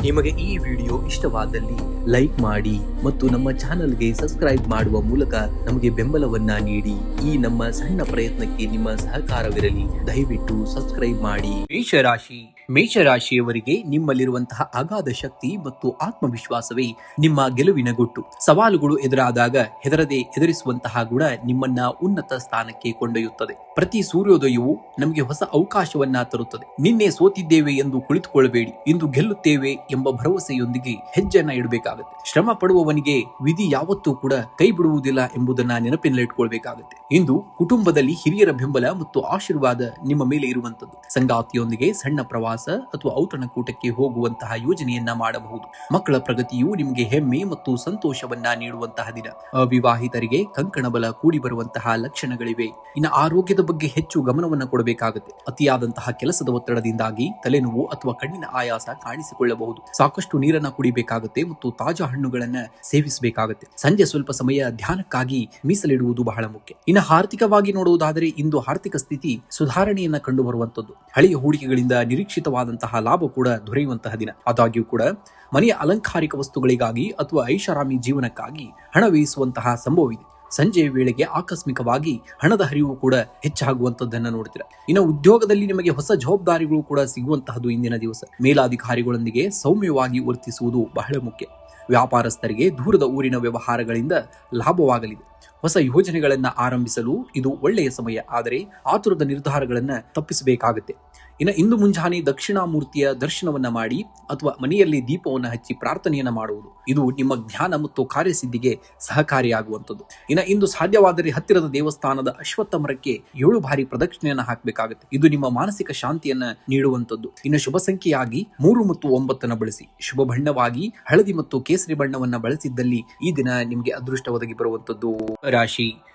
ನಿಮಗೆ ಈ ವಿಡಿಯೋ ಇಷ್ಟವಾದಲ್ಲಿ ಲೈಕ್ ಮಾಡಿ ಮತ್ತು ನಮ್ಮ ಚಾನೆಲ್ಗೆ ಸಬ್ಸ್ಕ್ರೈಬ್ ಮಾಡುವ ಮೂಲಕ ನಮಗೆ ಬೆಂಬಲವನ್ನ ನೀಡಿ. ಈ ನಮ್ಮ ಸಣ್ಣ ಪ್ರಯತ್ನಕ್ಕೆ ನಿಮ್ಮ ಸಹಕಾರವಿರಲಿ. ದಯವಿಟ್ಟು ಸಬ್ಸ್ಕ್ರೈಬ್ ಮಾಡಿ. ಮೇಷರಾಶಿಯವರಿಗೆ ನಿಮ್ಮಲ್ಲಿರುವಂತಹ ಅಗಾಧ ಶಕ್ತಿ ಮತ್ತು ಆತ್ಮವಿಶ್ವಾಸವೇ ನಿಮ್ಮ ಗೆಲುವಿನ ಗುಟ್ಟು. ಸವಾಲುಗಳು ಎದುರಾದಾಗ ಹೆದರದೆ ಎದುರಿಸುವಂತಹ ಗುಣ ನಿಮ್ಮನ್ನ ಉನ್ನತ ಸ್ಥಾನಕ್ಕೆ ಕೊಂಡೊಯ್ಯುತ್ತದೆ. ಪ್ರತಿ ಸೂರ್ಯೋದಯವು ನಮಗೆ ಹೊಸ ಅವಕಾಶವನ್ನ ತರುತ್ತದೆ. ನಿನ್ನೆ ಸೋತಿದ್ದೇವೆ ಎಂದು ಕುಳಿತುಕೊಳ್ಳಬೇಡಿ, ಇಂದು ಗೆಲ್ಲುತ್ತೇವೆ ಎಂಬ ಭರವಸೆಯೊಂದಿಗೆ ಹೆಜ್ಜೆಯನ್ನ ಇಡಬೇಕಾಗುತ್ತೆ. ಶ್ರಮ ಪಡುವವನಿಗೆ ವಿಧಿ ಯಾವತ್ತೂ ಕೂಡ ಕೈ ಬಿಡುವುದಿಲ್ಲ ಎಂಬುದನ್ನ ನೆನಪಿನಲ್ಲಿಟ್ಕೊಳ್ಬೇಕಾಗುತ್ತೆ. ಇಂದು ಕುಟುಂಬದಲ್ಲಿ ಹಿರಿಯರ ಬೆಂಬಲ ಮತ್ತು ಆಶೀರ್ವಾದ ನಿಮ್ಮ ಮೇಲೆ ಇರುವಂತದ್ದು. ಸಂಗಾತಿಯೊಂದಿಗೆ ಸಣ್ಣ ಪ್ರವಾಸ ಅಥವಾ ಔತಣಕೂಟಕ್ಕೆ ಹೋಗುವಂತಹ ಯೋಜನೆಯನ್ನ ಮಾಡಬಹುದು. ಮಕ್ಕಳ ಪ್ರಗತಿಯು ನಿಮಗೆ ಹೆಮ್ಮೆ ಮತ್ತು ಸಂತೋಷವನ್ನ ನೀಡುವಂತಹ ದಿನ. ಅವಿವಾಹಿತರಿಗೆ ಕಂಕಣ ಬಲ ಕೂಡಿ ಬರುವಂತಹ ಲಕ್ಷಣಗಳಿವೆ. ಇನ್ನು ಆರೋಗ್ಯದ ಬಗ್ಗೆ ಹೆಚ್ಚು ಗಮನವನ್ನ ಕೊಡಬೇಕಾಗುತ್ತೆ. ಅತಿಯಾದಂತಹ ಕೆಲಸದ ಒತ್ತಡದಿಂದಾಗಿ ತಲೆನೋವು ಅಥವಾ ಕಣ್ಣಿನ ಆಯಾಸ ಕಾಣಿಸಿಕೊಳ್ಳಬಹುದು. ಸಾಕಷ್ಟು ನೀರನ್ನ ಕುಡಿಬೇಕಾಗುತ್ತೆ ಮತ್ತು ತಾಜಾ ಹಣ್ಣುಗಳನ್ನ ಸೇವಿಸಬೇಕಾಗುತ್ತೆ. ಸಂಜೆ ಸ್ವಲ್ಪ ಸಮಯ ಧ್ಯಾನಕ್ಕಾಗಿ ಮೀಸಲಿಡುವುದು ಬಹಳ ಮುಖ್ಯ. ಇನ್ನು ಆರ್ಥಿಕವಾಗಿ ನೋಡುವುದಾದರೆ ಇಂದು ಆರ್ಥಿಕ ಸ್ಥಿತಿ ಸುಧಾರಣೆಯನ್ನ ಕಂಡು ಬರುವಂತದ್ದು. ಹಳೆಯ ಹೂಡಿಕೆಗಳಿಂದ ನಿರೀಕ್ಷಿತವಾದಂತಹ ಲಾಭ ಕೂಡ ದೊರೆಯುವಂತಹ ದಿನ. ಆದಾಗ್ಯೂ ಕೂಡ ಮನೆಯ ಅಲಂಕಾರಿಕ ವಸ್ತುಗಳಿಗಾಗಿ ಅಥವಾ ಐಷಾರಾಮಿ ಜೀವನಕ್ಕಾಗಿ ಹಣ ವ್ಯಯಿಸುವಂತಹ ಸಂಭವವಿದೆ. ಸಂಜೆಯ ವೇಳೆಗೆ ಆಕಸ್ಮಿಕವಾಗಿ ಹಣದ ಹರಿವು ಕೂಡ ಹೆಚ್ಚಾಗುವಂತದ್ದನ್ನ ನೋಡ್ತೀರಾ. ಇನ್ನು ಉದ್ಯೋಗದಲ್ಲಿ ನಿಮಗೆ ಹೊಸ ಜವಾಬ್ದಾರಿಗಳು ಕೂಡ ಸಿಗುವಂತಹದ್ದು ಇಂದಿನ ದಿವಸ. ಮೇಲಾಧಿಕಾರಿಗಳೊಂದಿಗೆ ಸೌಮ್ಯವಾಗಿ ವರ್ತಿಸುವುದು ಬಹಳ ಮುಖ್ಯ. ವ್ಯಾಪಾರಸ್ಥರಿಗೆ ದೂರದ ಊರಿನ ವ್ಯವಹಾರಗಳಿಂದ ಲಾಭವಾಗಲಿದೆ. ಹೊಸ ಯೋಜನೆಗಳನ್ನ ಆರಂಭಿಸಲು ಇದು ಒಳ್ಳೆಯ ಸಮಯ. ಆದರೆ ಆತುರದ ನಿರ್ಧಾರಗಳನ್ನ ತಪ್ಪಿಸಬೇಕಾಗುತ್ತೆ. ಇಂದು ಮುಂಜಾನೆ ದಕ್ಷಿಣಾಮೂರ್ತಿಯ ದರ್ಶನವನ್ನ ಮಾಡಿ ಅಥವಾ ಮನೆಯಲ್ಲಿ ದೀಪವನ್ನ ಹಚ್ಚಿ ಪ್ರಾರ್ಥನೆಯನ್ನ ಮಾಡುವುದು ಇದು ನಿಮ್ಮ ಜ್ಞಾನ ಮತ್ತು ಕಾರ್ಯಸಿದ್ಧಿಗೆ ಸಹಕಾರಿಯಾಗುವಂಥದ್ದು. ಇಂದು ಸಾಧ್ಯವಾದರೆ ಹತ್ತಿರದ ದೇವಸ್ಥಾನದ ಅಶ್ವತ್ಥ ಮರಕ್ಕೆ 7 ಬಾರಿ ಪ್ರದಕ್ಷಿಣೆಯನ್ನ ಹಾಕಬೇಕಾಗುತ್ತೆ. ಇದು ನಿಮ್ಮ ಮಾನಸಿಕ ಶಾಂತಿಯನ್ನ ನೀಡುವಂಥದ್ದು. ಇನ್ನು ಶುಭ ಸಂಖ್ಯೆಯಾಗಿ 3 ಮತ್ತು 9 ಬಳಸಿ. ಶುಭ ಬಣ್ಣವಾಗಿ ಹಳದಿ ಮತ್ತು ಕೇಸರಿ ಬಣ್ಣವನ್ನ ಬಳಸಿದ್ದಲ್ಲಿ ಈ ದಿನ ನಿಮಗೆ ಅದೃಷ್ಟ ಒದಗಿ ಬರುವಂತದ್ದು.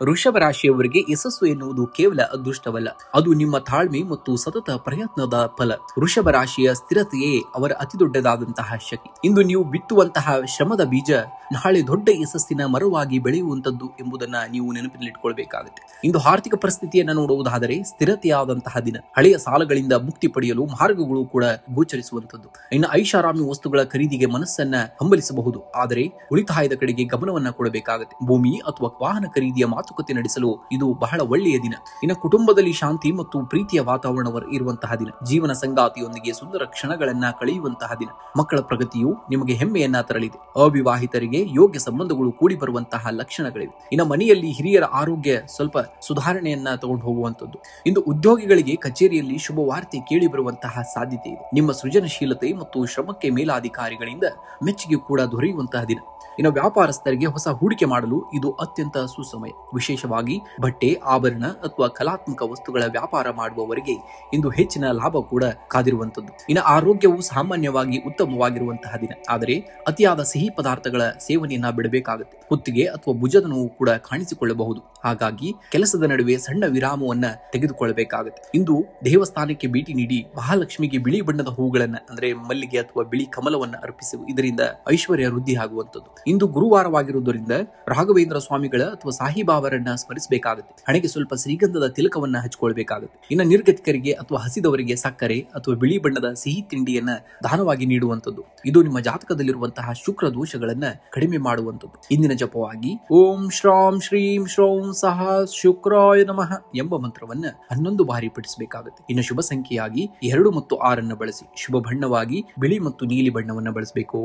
ವೃಷಭ ರಾಶಿಯವರಿಗೆ ಯಶಸ್ಸು ಎನ್ನುವುದು ಕೇವಲ ಅದೃಷ್ಟವಲ್ಲ, ಅದು ನಿಮ್ಮ ತಾಳ್ಮೆ ಮತ್ತು ಸತತ ಪ್ರಯತ್ನದ ಫಲ. ವೃಷಭ ರಾಶಿಯ ಸ್ಥಿರತೆಯೇ ಅವರ ಅತಿ ದೊಡ್ಡದಾದಂತಹ ಶಕ್ತಿ. ಇಂದು ನೀವು ಬಿತ್ತುವಂತಹ ಶ್ರಮದ ಬೀಜ ನಾಳೆ ದೊಡ್ಡ ಯಶಸ್ಸಿನ ಮರವಾಗಿ ಬೆಳೆಯುವಂತದ್ದು ಎಂಬುದನ್ನ ನೀವು ನೆನಪಿನಲ್ಲಿಟ್ಕೊಳ್ಬೇಕಾಗುತ್ತೆ. ಇಂದು ಆರ್ಥಿಕ ಪರಿಸ್ಥಿತಿಯನ್ನ ನೋಡುವುದಾದರೆ ಸ್ಥಿರತೆಯಾದಂತಹ ದಿನ. ಹಳೆಯ ಸಾಲಗಳಿಂದ ಮುಕ್ತಿ ಪಡೆಯಲು ಮಾರ್ಗಗಳು ಕೂಡ ಗೋಚರಿಸುವಂತದ್ದು. ಇನ್ನು ಐಷಾರಾಮಿ ವಸ್ತುಗಳ ಖರೀದಿಗೆ ಮನಸ್ಸನ್ನ ಹಂಬಲಿಸಬಹುದು, ಆದರೆ ಉಳಿತಾಯದ ಕಡೆಗೆ ಗಮನವನ್ನ ಕೊಡಬೇಕಾಗುತ್ತೆ. ಭೂಮಿ ಅಥವಾ ವಾಹನ ಖರೀದಿಯ ಮಾತುಕತೆ ನಡೆಸಲು ಇದು ಬಹಳ ಒಳ್ಳೆಯ ದಿನ. ಇನ್ನು ಕುಟುಂಬದಲ್ಲಿ ಶಾಂತಿ ಮತ್ತು ಪ್ರೀತಿಯ ವಾತಾವರಣ ಇರುವಂತಹ ದಿನ. ಜೀವನ ಸಂಗಾತಿಯೊಂದಿಗೆ ಸುಂದರ ಕ್ಷಣಗಳನ್ನ ಕಳೆಯುವಂತಹ ದಿನ. ಮಕ್ಕಳ ಪ್ರಗತಿಯು ನಿಮಗೆ ಹೆಮ್ಮೆಯನ್ನ ತರಲಿದೆ. ಅವಿವಾಹಿತರಿಗೆ ಯೋಗ್ಯ ಸಂಬಂಧಗಳು ಕೂಡಿ ಬರುವಂತಹ ಲಕ್ಷಣಗಳಿವೆ. ಇನ್ನು ಮನೆಯಲ್ಲಿ ಹಿರಿಯರ ಆರೋಗ್ಯ ಸ್ವಲ್ಪ ಸುಧಾರಣೆಯನ್ನ ತಗೊಂಡು ಹೋಗುವಂತದ್ದು. ಇಂದು ಉದ್ಯೋಗಿಗಳಿಗೆ ಕಚೇರಿಯಲ್ಲಿ ಶುಭ ವಾರ್ತೆ ಕೇಳಿ ಬರುವಂತಹ ಸಾಧ್ಯತೆ ಇದೆ. ನಿಮ್ಮ ಸೃಜನಶೀಲತೆ ಮತ್ತು ಶ್ರಮಕ್ಕೆ ಮೇಲಾಧಿಕಾರಿಗಳಿಂದ ಮೆಚ್ಚುಗೆ ಕೂಡ ದೊರೆಯುವಂತಹ ದಿನ. ಇನ್ನು ವ್ಯಾಪಾರಸ್ಥರಿಗೆ ಹೊಸ ಹೂಡಿಕೆ ಮಾಡಲು ಇದು ಅತ್ಯಂತ ಸುಸಮಯ. ವಿಶೇಷವಾಗಿ ಬಟ್ಟೆ, ಆಭರಣ ಅಥವಾ ಕಲಾತ್ಮಕ ವಸ್ತುಗಳ ವ್ಯಾಪಾರ ಮಾಡುವವರಿಗೆ ಇಂದು ಹೆಚ್ಚಿನ ಲಾಭ ಕೂಡ ಕಾದಿರುವಂತದ್ದು. ಇನ್ನು ಆರೋಗ್ಯವು ಸಾಮಾನ್ಯವಾಗಿ ಉತ್ತಮವಾಗಿರುವಂತಹ ದಿನ, ಆದರೆ ಅತಿಯಾದ ಸಿಹಿ ಪದಾರ್ಥಗಳ ಸೇವನೆಯನ್ನ ಬಿಡಬೇಕಾಗುತ್ತೆ. ಕುತ್ತಿಗೆ ಅಥವಾ ಭುಜದ ನೋವು ಕೂಡ ಕಾಣಿಸಿಕೊಳ್ಳಬಹುದು. ಹಾಗಾಗಿ ಕೆಲಸದ ನಡುವೆ ಸಣ್ಣ ವಿರಾಮವನ್ನ ತೆಗೆದುಕೊಳ್ಳಬೇಕಾಗುತ್ತೆ. ಇಂದು ದೇವಸ್ಥಾನಕ್ಕೆ ಭೇಟಿ ನೀಡಿ ಮಹಾಲಕ್ಷ್ಮಿಗೆ ಬಿಳಿ ಬಣ್ಣದ ಹೂಗಳನ್ನ ಅಂದ್ರೆ ಮಲ್ಲಿಗೆ ಅಥವಾ ಬಿಳಿ ಕಮಲವನ್ನ ಅರ್ಪಿಸುವ ಇದರಿಂದ ಐಶ್ವರ್ಯ ವೃದ್ಧಿ ಆಗುವಂತದ್ದು. ಇಂದು ಗುರುವಾರವಾಗಿರುವುದರಿಂದ ರಾಘವೇಂದ್ರ ಸ್ವಾಮಿಗಳ ಅಥವಾ ಸಾಹಿಬಾಬರನ್ನ ಸ್ಮರಿಸಬೇಕಾಗುತ್ತೆ. ಹಣೆಗೆ ಸ್ವಲ್ಪ ಶ್ರೀಗಂಧದ ತಿಲಕವನ್ನ ಹಚ್ಕೊಳ್ಬೇಕಾಗುತ್ತೆ. ಇನ್ನು ನಿರ್ಗತಿಕರಿಗೆ ಅಥವಾ ಹಸಿದವರಿಗೆ ಸಕ್ಕರೆ ಅಥವಾ ಬಿಳಿ ಬಣ್ಣದ ಸಿಹಿ ತಿಂಡಿಯನ್ನ ದಾನವಾಗಿ ನೀಡುವಂತದ್ದು. ಇದು ನಿಮ್ಮ ಜಾತಕದಲ್ಲಿರುವಂತಹ ಶುಕ್ರ ದೋಷಗಳನ್ನ ಕಡಿಮೆ ಮಾಡುವಂತದ್ದು. ಇಂದಿನ ಜಪವಾಗಿ ಓಂ ಶ್ರಾಂ ಶ್ರೀಂ ಶ್ರೌಂ ಸಹ ಶುಕ್ರಾಯ ನಮಃ ಎಂಬ ಮಂತ್ರವನ್ನ 11 ಬಾರಿ ಪಠಿಸಬೇಕಾಗುತ್ತೆ. ಇನ್ನು ಶುಭ ಸಂಖ್ಯೆಯಾಗಿ 2 ಮತ್ತು 6 ಬಳಸಿ. ಶುಭ ಬಣ್ಣವಾಗಿ ಬಿಳಿ ಮತ್ತು ನೀಲಿ ಬಣ್ಣವನ್ನ ಬಳಸಬೇಕು.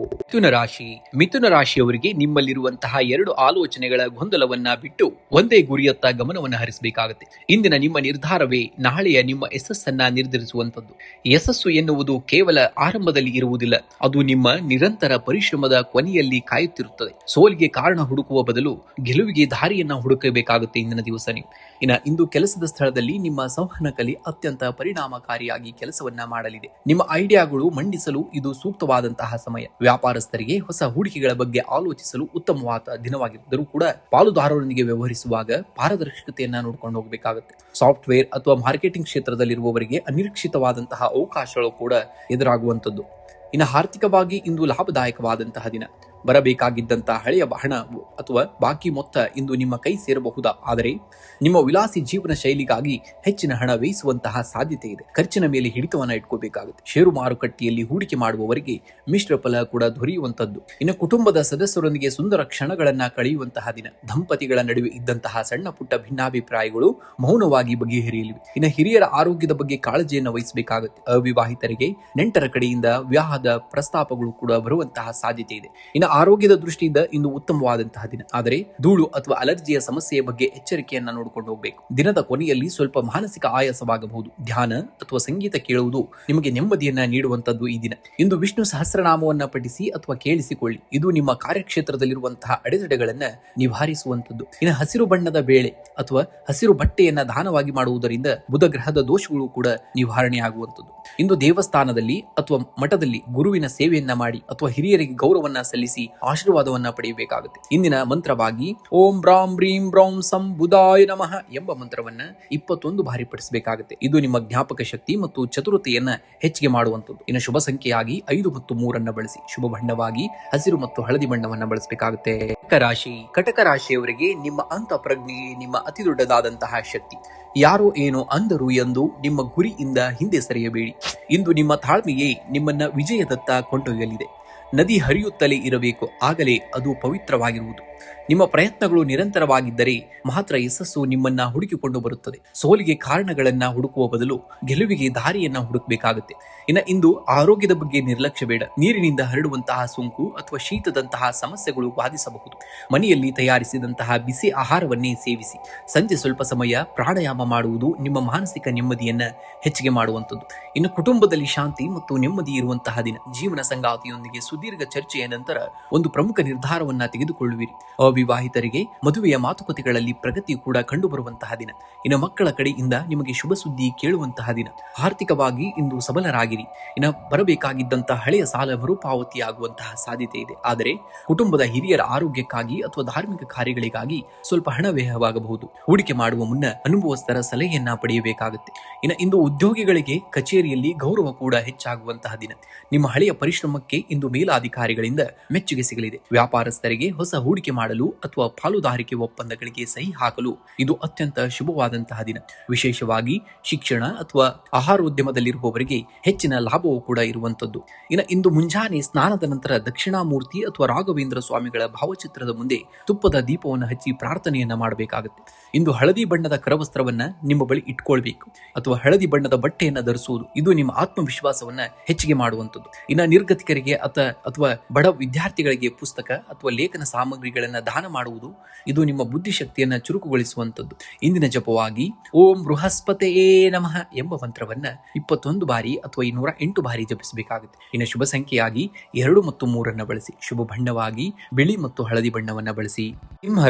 ಮಿಥುನ ರಾಶಿಯವರಿಗೆ ನಿಮ್ಮಲ್ಲಿರುವಂತಹ 2 ಆಲೋಚನೆಗಳ ಗೊಂದಲವನ್ನ ಬಿಟ್ಟು ಒಂದೇ ಗುರಿಯತ್ತ ಗಮನವನ್ನ ಹರಿಸಬೇಕಾಗುತ್ತೆ. ಇಂದಿನ ನಿಮ್ಮ ನಿರ್ಧಾರವೇ ನಾಳೆಯ ನಿಮ್ಮ ಯಶಸ್ಸನ್ನ ನಿರ್ಧರಿಸುವಂತದ್ದು. ಯಶಸ್ಸು ಎನ್ನುವುದು ಕೇವಲ ಆರಂಭದಲ್ಲಿ ಇರುವುದಿಲ್ಲ, ಅದು ನಿಮ್ಮ ನಿರಂತರ ಪರಿಶ್ರಮದ ಕೊನೆಯಲ್ಲಿ ಕಾಯುತ್ತಿರುತ್ತದೆ. ಸೋಲಿಗೆ ಕಾರಣ ಹುಡುಕುವ ಬದಲು ಗೆಲುವಿಗೆ ದಾರಿಯನ್ನ ಹುಡುಕಬೇಕಾಗುತ್ತೆ ಇಂದಿನ ದಿವಸ ನೀವು. ಇಂದು ಕೆಲಸದ ಸ್ಥಳದಲ್ಲಿ ನಿಮ್ಮ ಸಂವಹನ ಕಲೆ ಅತ್ಯಂತ ಪರಿಣಾಮಕಾರಿಯಾಗಿ ಕೆಲಸವನ್ನ ಮಾಡಲಿದೆ. ನಿಮ್ಮ ಐಡಿಯಾಗಳು ಮಂಡಿಸಲು ಇದು ಸೂಕ್ತವಾದಂತಹ ಸಮಯ. ವ್ಯಾಪಾರಸ್ಥರಿಗೆ ಹೊಸ ಹೂಡಿಕೆಗಳ ಬಗ್ಗೆ ಆಲೋಚಿಸಲು ಉತ್ತಮವಾದ ದಿನವಾಗಿದ್ದರೂ ಕೂಡ ಪಾಲುದಾರರೊಂದಿಗೆ ವ್ಯವಹರಿಸುವಾಗ ಪಾರದರ್ಶಕತೆಯನ್ನ ನೋಡ್ಕೊಂಡು ಹೋಗಬೇಕಾಗುತ್ತೆ. ಸಾಫ್ಟ್ವೇರ್ ಅಥವಾ ಮಾರ್ಕೆಟಿಂಗ್ ಕ್ಷೇತ್ರದಲ್ಲಿರುವವರಿಗೆ ಅನಿರೀಕ್ಷಿತವಾದಂತಹ ಅವಕಾಶಗಳು ಕೂಡ ಎದುರಾಗುವಂತದ್ದು. ಇನ್ನು ಆರ್ಥಿಕವಾಗಿ ಇಂದು ಲಾಭದಾಯಕವಾದಂತಹ ದಿನ. ಬರಬೇಕಾಗಿದ್ದಂತಹ ಹಳೆಯ ಹಣ ಅಥವಾ ಬಾಕಿ ಮೊತ್ತ ಇಂದು ನಿಮ್ಮ ಕೈ ಸೇರಬಹುದಾ? ಆದರೆ ನಿಮ್ಮ ವಿಲಾಸಿ ಜೀವನ ಶೈಲಿಗಾಗಿ ಹೆಚ್ಚಿನ ಹಣ ವ್ಯಯಿಸುವಂತಹ ಸಾಧ್ಯತೆ ಇದೆ. ಖರ್ಚಿನ ಮೇಲೆ ಹಿಡಿತವನ್ನ ಇಟ್ಕೋಬೇಕಾಗುತ್ತೆ. ಷೇರು ಮಾರುಕಟ್ಟೆಯಲ್ಲಿ ಹೂಡಿಕೆ ಮಾಡುವವರಿಗೆ ಮಿಶ್ರ ಫಲ ಕೂಡ ದೊರೆಯುವಂತದ್ದು. ಇನ್ನು ಕುಟುಂಬದ ಸದಸ್ಯರೊಂದಿಗೆ ಸುಂದರ ಕ್ಷಣಗಳನ್ನ ಕಳೆಯುವಂತಹ ದಿನ. ದಂಪತಿಗಳ ನಡುವೆ ಇದ್ದಂತಹ ಸಣ್ಣ ಪುಟ್ಟ ಭಿನ್ನಾಭಿಪ್ರಾಯಗಳು ಮೌನವಾಗಿ ಬಗೆಹರಿಯಲಿವೆ. ಇನ್ನು ಹಿರಿಯರ ಆರೋಗ್ಯದ ಬಗ್ಗೆ ಕಾಳಜಿಯನ್ನು ವಹಿಸಬೇಕಾಗುತ್ತೆ. ಅವಿವಾಹಿತರಿಗೆ ನೆಂಟರ ಕಡೆಯಿಂದ ವಿವಾಹದ ಪ್ರಸ್ತಾಪಗಳು ಕೂಡ ಬರುವಂತಹ ಸಾಧ್ಯತೆ ಇದೆ. ಇನ್ನು ಆರೋಗ್ಯದ ದೃಷ್ಟಿಯಿಂದ ಇಂದು ಉತ್ತಮವಾದಂತಹ ದಿನ. ಆದರೆ ಧೂಳು ಅಥವಾ ಅಲರ್ಜಿಯ ಸಮಸ್ಯೆಯ ಬಗ್ಗೆ ಎಚ್ಚರಿಕೆಯನ್ನ ನೋಡಿಕೊಂಡು ಹೋಗಬೇಕು. ದಿನದ ಕೊನೆಯಲ್ಲಿ ಸ್ವಲ್ಪ ಮಾನಸಿಕ ಆಯಾಸವಾಗಬಹುದು. ಧ್ಯಾನ ಅಥವಾ ಸಂಗೀತ ಕೇಳುವುದು ನಿಮಗೆ ನೆಮ್ಮದಿಯನ್ನ ನೀಡುವಂತದ್ದು ಈ ದಿನ. ಇಂದು ವಿಷ್ಣು ಸಹಸ್ರನಾಮವನ್ನ ಪಠಿಸಿ ಅಥವಾ ಕೇಳಿಸಿಕೊಳ್ಳಿ. ಇದು ನಿಮ್ಮ ಕಾರ್ಯಕ್ಷೇತ್ರದಲ್ಲಿರುವಂತಹ ಅಡೆತಡೆಗಳನ್ನ ನಿವಾರಿಸುವಂತದ್ದು. ಇನ್ನು ಹಸಿರು ಬಣ್ಣದ ಬೇಳೆ ಅಥವಾ ಹಸಿರು ಬಟ್ಟೆಯನ್ನ ದಾನವಾಗಿ ಮಾಡುವುದರಿಂದ ಬುಧ ಗ್ರಹದ ದೋಷಗಳು ಕೂಡ ನಿವಾರಣೆ ಆಗುವಂತದ್ದು. ಇಂದು ದೇವಸ್ಥಾನದಲ್ಲಿ ಅಥವಾ ಮಠದಲ್ಲಿ ಗುರುವಿನ ಸೇವೆಯನ್ನ ಮಾಡಿ ಅಥವಾ ಹಿರಿಯರಿಗೆ ಗೌರವನ್ನ ಸಲ್ಲಿಸಿ ಆಶೀರ್ವಾದವನ್ನ ಪಡೆಯಬೇಕಾಗುತ್ತೆ. ಇಂದಿನ ಮಂತ್ರವಾಗಿ ಓಂ ಬ್ರಾಂ ಬ್ರೀಂ ಬ್ರೌಂ ಸಂ ಬುಧಾಯ ನಮಃ ಎಂಬ ಮಂತ್ರವನ್ನ 21 ಬಾರಿ ಪಠಿಸಬೇಕಾಗುತ್ತೆ. ಇದು ನಿಮ್ಮ ಜ್ಞಾಪಕ ಶಕ್ತಿ ಮತ್ತು ಚತುರತೆಯನ್ನ ಹೆಚ್ಚಿಗೆ ಮಾಡುವಂತದ್ದು. ಇನ್ನು ಶುಭ ಸಂಖ್ಯೆಯಾಗಿ 5 ಮತ್ತು 3 ಬಳಸಿ. ಶುಭ ಬಣ್ಣವಾಗಿ ಹಸಿರು ಮತ್ತು ಹಳದಿ ಬಣ್ಣವನ್ನ ಬಳಸಬೇಕಾಗುತ್ತೆ. ಕಟಕ ರಾಶಿಯವರಿಗೆ ನಿಮ್ಮ ಅಂತ ಪ್ರಜ್ಞೆಯೇ ನಿಮ್ಮ ಅತಿ ದೊಡ್ಡದಾದಂತಹ ಶಕ್ತಿ. ಯಾರೋ ಏನೋ ಅಂದರು ಎಂದು ನಿಮ್ಮ ಗುರಿಯಿಂದ ಹಿಂದೆ ಸರಿಯಬೇಡಿ. ಇಂದು ನಿಮ್ಮ ತಾಳ್ಮೆಯೇ ನಿಮ್ಮನ್ನ ವಿಜಯದತ್ತ ಕೊಂಡೊಯ್ಯಲಿದೆ. ನದಿ ಹರಿಯುತ್ತಲೇ ಇರಬೇಕು, ಆಗಲೇ ಅದು ಪವಿತ್ರವಾಗಿರುವುದು. ನಿಮ್ಮ ಪ್ರಯತ್ನಗಳು ನಿರಂತರವಾಗಿದ್ದರೆ ಮಾತ್ರ ಯಶಸ್ಸು ನಿಮ್ಮನ್ನ ಹುಡುಕಿಕೊಂಡು ಬರುತ್ತದೆ. ಸೋಲಿಗೆ ಕಾರಣಗಳನ್ನ ಹುಡುಕುವ ಬದಲು ಗೆಲುವಿಗೆ ದಾರಿಯನ್ನ ಹುಡುಕಬೇಕಾಗುತ್ತೆ. ಇಂದು ಆರೋಗ್ಯದ ಬಗ್ಗೆ ನಿರ್ಲಕ್ಷ್ಯ ಬೇಡ. ನೀರಿನಿಂದ ಹರಡುವಂತಹ ಸೋಂಕು ಅಥವಾ ಶೀತದಂತಹ ಸಮಸ್ಯೆಗಳು ಬಾಧಿಸಬಹುದು. ಮನೆಯಲ್ಲಿ ತಯಾರಿಸಿದಂತಹ ಬಿಸಿ ಆಹಾರವನ್ನೇ ಸೇವಿಸಿ. ಸಂಜೆ ಸ್ವಲ್ಪ ಸಮಯ ಪ್ರಾಣಾಯಾಮ ಮಾಡುವುದು ನಿಮ್ಮ ಮಾನಸಿಕ ನೆಮ್ಮದಿಯನ್ನ ಹೆಚ್ಚಿಗೆ ಮಾಡುವಂಥದ್ದು. ಇನ್ನು ಕುಟುಂಬದಲ್ಲಿ ಶಾಂತಿ ಮತ್ತು ನೆಮ್ಮದಿ ಇರುವಂತಹ ದಿನ. ಜೀವನ ಸಂಗಾತಿಯೊಂದಿಗೆ ಸುದೀರ್ಘ ಚರ್ಚೆಯ ನಂತರ ಒಂದು ಪ್ರಮುಖ ನಿರ್ಧಾರವನ್ನ ತೆಗೆದುಕೊಳ್ಳುವಿರಿ. ಅವಿವಾಹಿತರಿಗೆ ಮದುವೆಯ ಮಾತುಕತೆಗಳಲ್ಲಿ ಪ್ರಗತಿ ಕೂಡ ಕಂಡುಬರುವಂತಹ ದಿನ. ಇನ್ನು ಮಕ್ಕಳ ಕಡೆಯಿಂದ ನಿಮಗೆ ಶುಭ ಸುದ್ದಿ ಕೇಳುವಂತಹ ದಿನ. ಆರ್ಥಿಕವಾಗಿ ಇಂದು ಸಬಲರಾಗಿರಿ. ಬರಬೇಕಾಗಿದ್ದಂತಹ ಹಳೆಯ ಸಾಲ ಮರುಪಾವತಿಯಾಗುವಂತಹ ಸಾಧ್ಯತೆ ಇದೆ. ಆದರೆ ಕುಟುಂಬದ ಹಿರಿಯರ ಆರೋಗ್ಯಕ್ಕಾಗಿ ಅಥವಾ ಧಾರ್ಮಿಕ ಕಾರ್ಯಗಳಿಗಾಗಿ ಸ್ವಲ್ಪ ಹಣ ವ್ಯಯವಾಗಬಹುದು. ಹೂಡಿಕೆ ಮಾಡುವ ಮುನ್ನ ಅನುಭವಸ್ಥರ ಸಲಹೆಯನ್ನ ಪಡೆಯಬೇಕಾಗುತ್ತೆ. ಇಂದು ಉದ್ಯೋಗಿಗಳಿಗೆ ಕಚೇರಿಯಲ್ಲಿ ಗೌರವ ಕೂಡ ಹೆಚ್ಚಾಗುವಂತಹ ದಿನ. ನಿಮ್ಮ ಹಳೆಯ ಪರಿಶ್ರಮಕ್ಕೆ ಇಂದು ಮೇಲಾಧಿಕಾರಿಗಳಿಂದ ಮೆಚ್ಚುಗೆ ಸಿಗಲಿದೆ. ವ್ಯಾಪಾರಸ್ಥರಿಗೆ ಹೊಸ ಹೂಡಿಕೆ ಮಾಡಲು ಅಥವಾ ಪಾಲುದಾರಿಕೆ ಒಪ್ಪಂದಗಳಿಗೆ ಸಹಿ ಹಾಕಲು ಇದು ಅತ್ಯಂತ ಶುಭವಾದಂತಹ ದಿನ. ವಿಶೇಷವಾಗಿ ಶಿಕ್ಷಣ ಅಥವಾ ಆಹಾರೋದ್ಯಮದಲ್ಲಿರುವವರಿಗೆ ಹೆಚ್ಚಿನ ಲಾಭವೂ ಕೂಡ ಇರುವಂತದ್ದು. ಇಂದು ಮುಂಜಾನೆ ಸ್ನಾನದ ನಂತರ ದಕ್ಷಿಣಾಮೂರ್ತಿ ಅಥವಾ ರಾಘವೇಂದ್ರ ಸ್ವಾಮಿಗಳ ಭಾವಚಿತ್ರದ ಮುಂದೆ ತುಪ್ಪದ ದೀಪವನ್ನು ಹಚ್ಚಿ ಪ್ರಾರ್ಥನೆಯನ್ನ ಮಾಡಬೇಕಾಗುತ್ತೆ. ಇಂದು ಹಳದಿ ಬಣ್ಣದ ಕರವಸ್ತ್ರವನ್ನ ನಿಮ್ಮ ಬಳಿ ಇಟ್ಕೊಳ್ಬೇಕು ಅಥವಾ ಹಳದಿ ಬಣ್ಣದ ಬಟ್ಟೆಯನ್ನ ಧರಿಸುವುದು ಇದು ನಿಮ್ಮ ಆತ್ಮವಿಶ್ವಾಸವನ್ನ ಹೆಚ್ಚಿಗೆ ಮಾಡುವಂಥದ್ದು. ನಿರ್ಗತಿಕರಿಗೆ ಅಥವಾ ಬಡ ವಿದ್ಯಾರ್ಥಿಗಳಿಗೆ ಪುಸ್ತಕ ಅಥವಾ ಲೇಖನ ಸಾಮಗ್ರಿಗಳನ್ನ ದಾನ ಮಾಡುವುದು ಇದು ನಿಮ್ಮ ಬುದ್ಧಿಶಕ್ತಿಯನ್ನ ಚುರುಕುಗೊಳಿಸುವಂತದ್ದು. ಇಂದಿನ ಜಪವಾಗಿ ಓಂ ಬೃಹಸ್ಪತಿಯೇ ನಮಃ ಎಂಬ ಮಂತ್ರವನ್ನ 21 ಬಾರಿ ಅಥವಾ 208 ಬಾರಿ ಜಪಿಸಬೇಕಾಗುತ್ತೆ. ಶುಭ ಸಂಖ್ಯೆಯಾಗಿ 2 ಮತ್ತು 3 ಬಳಸಿ. ಶುಭ ಬಣ್ಣವಾಗಿ ಬಿಳಿ ಮತ್ತು ಹಳದಿ ಬಣ್ಣವನ್ನ ಬಳಸಿ.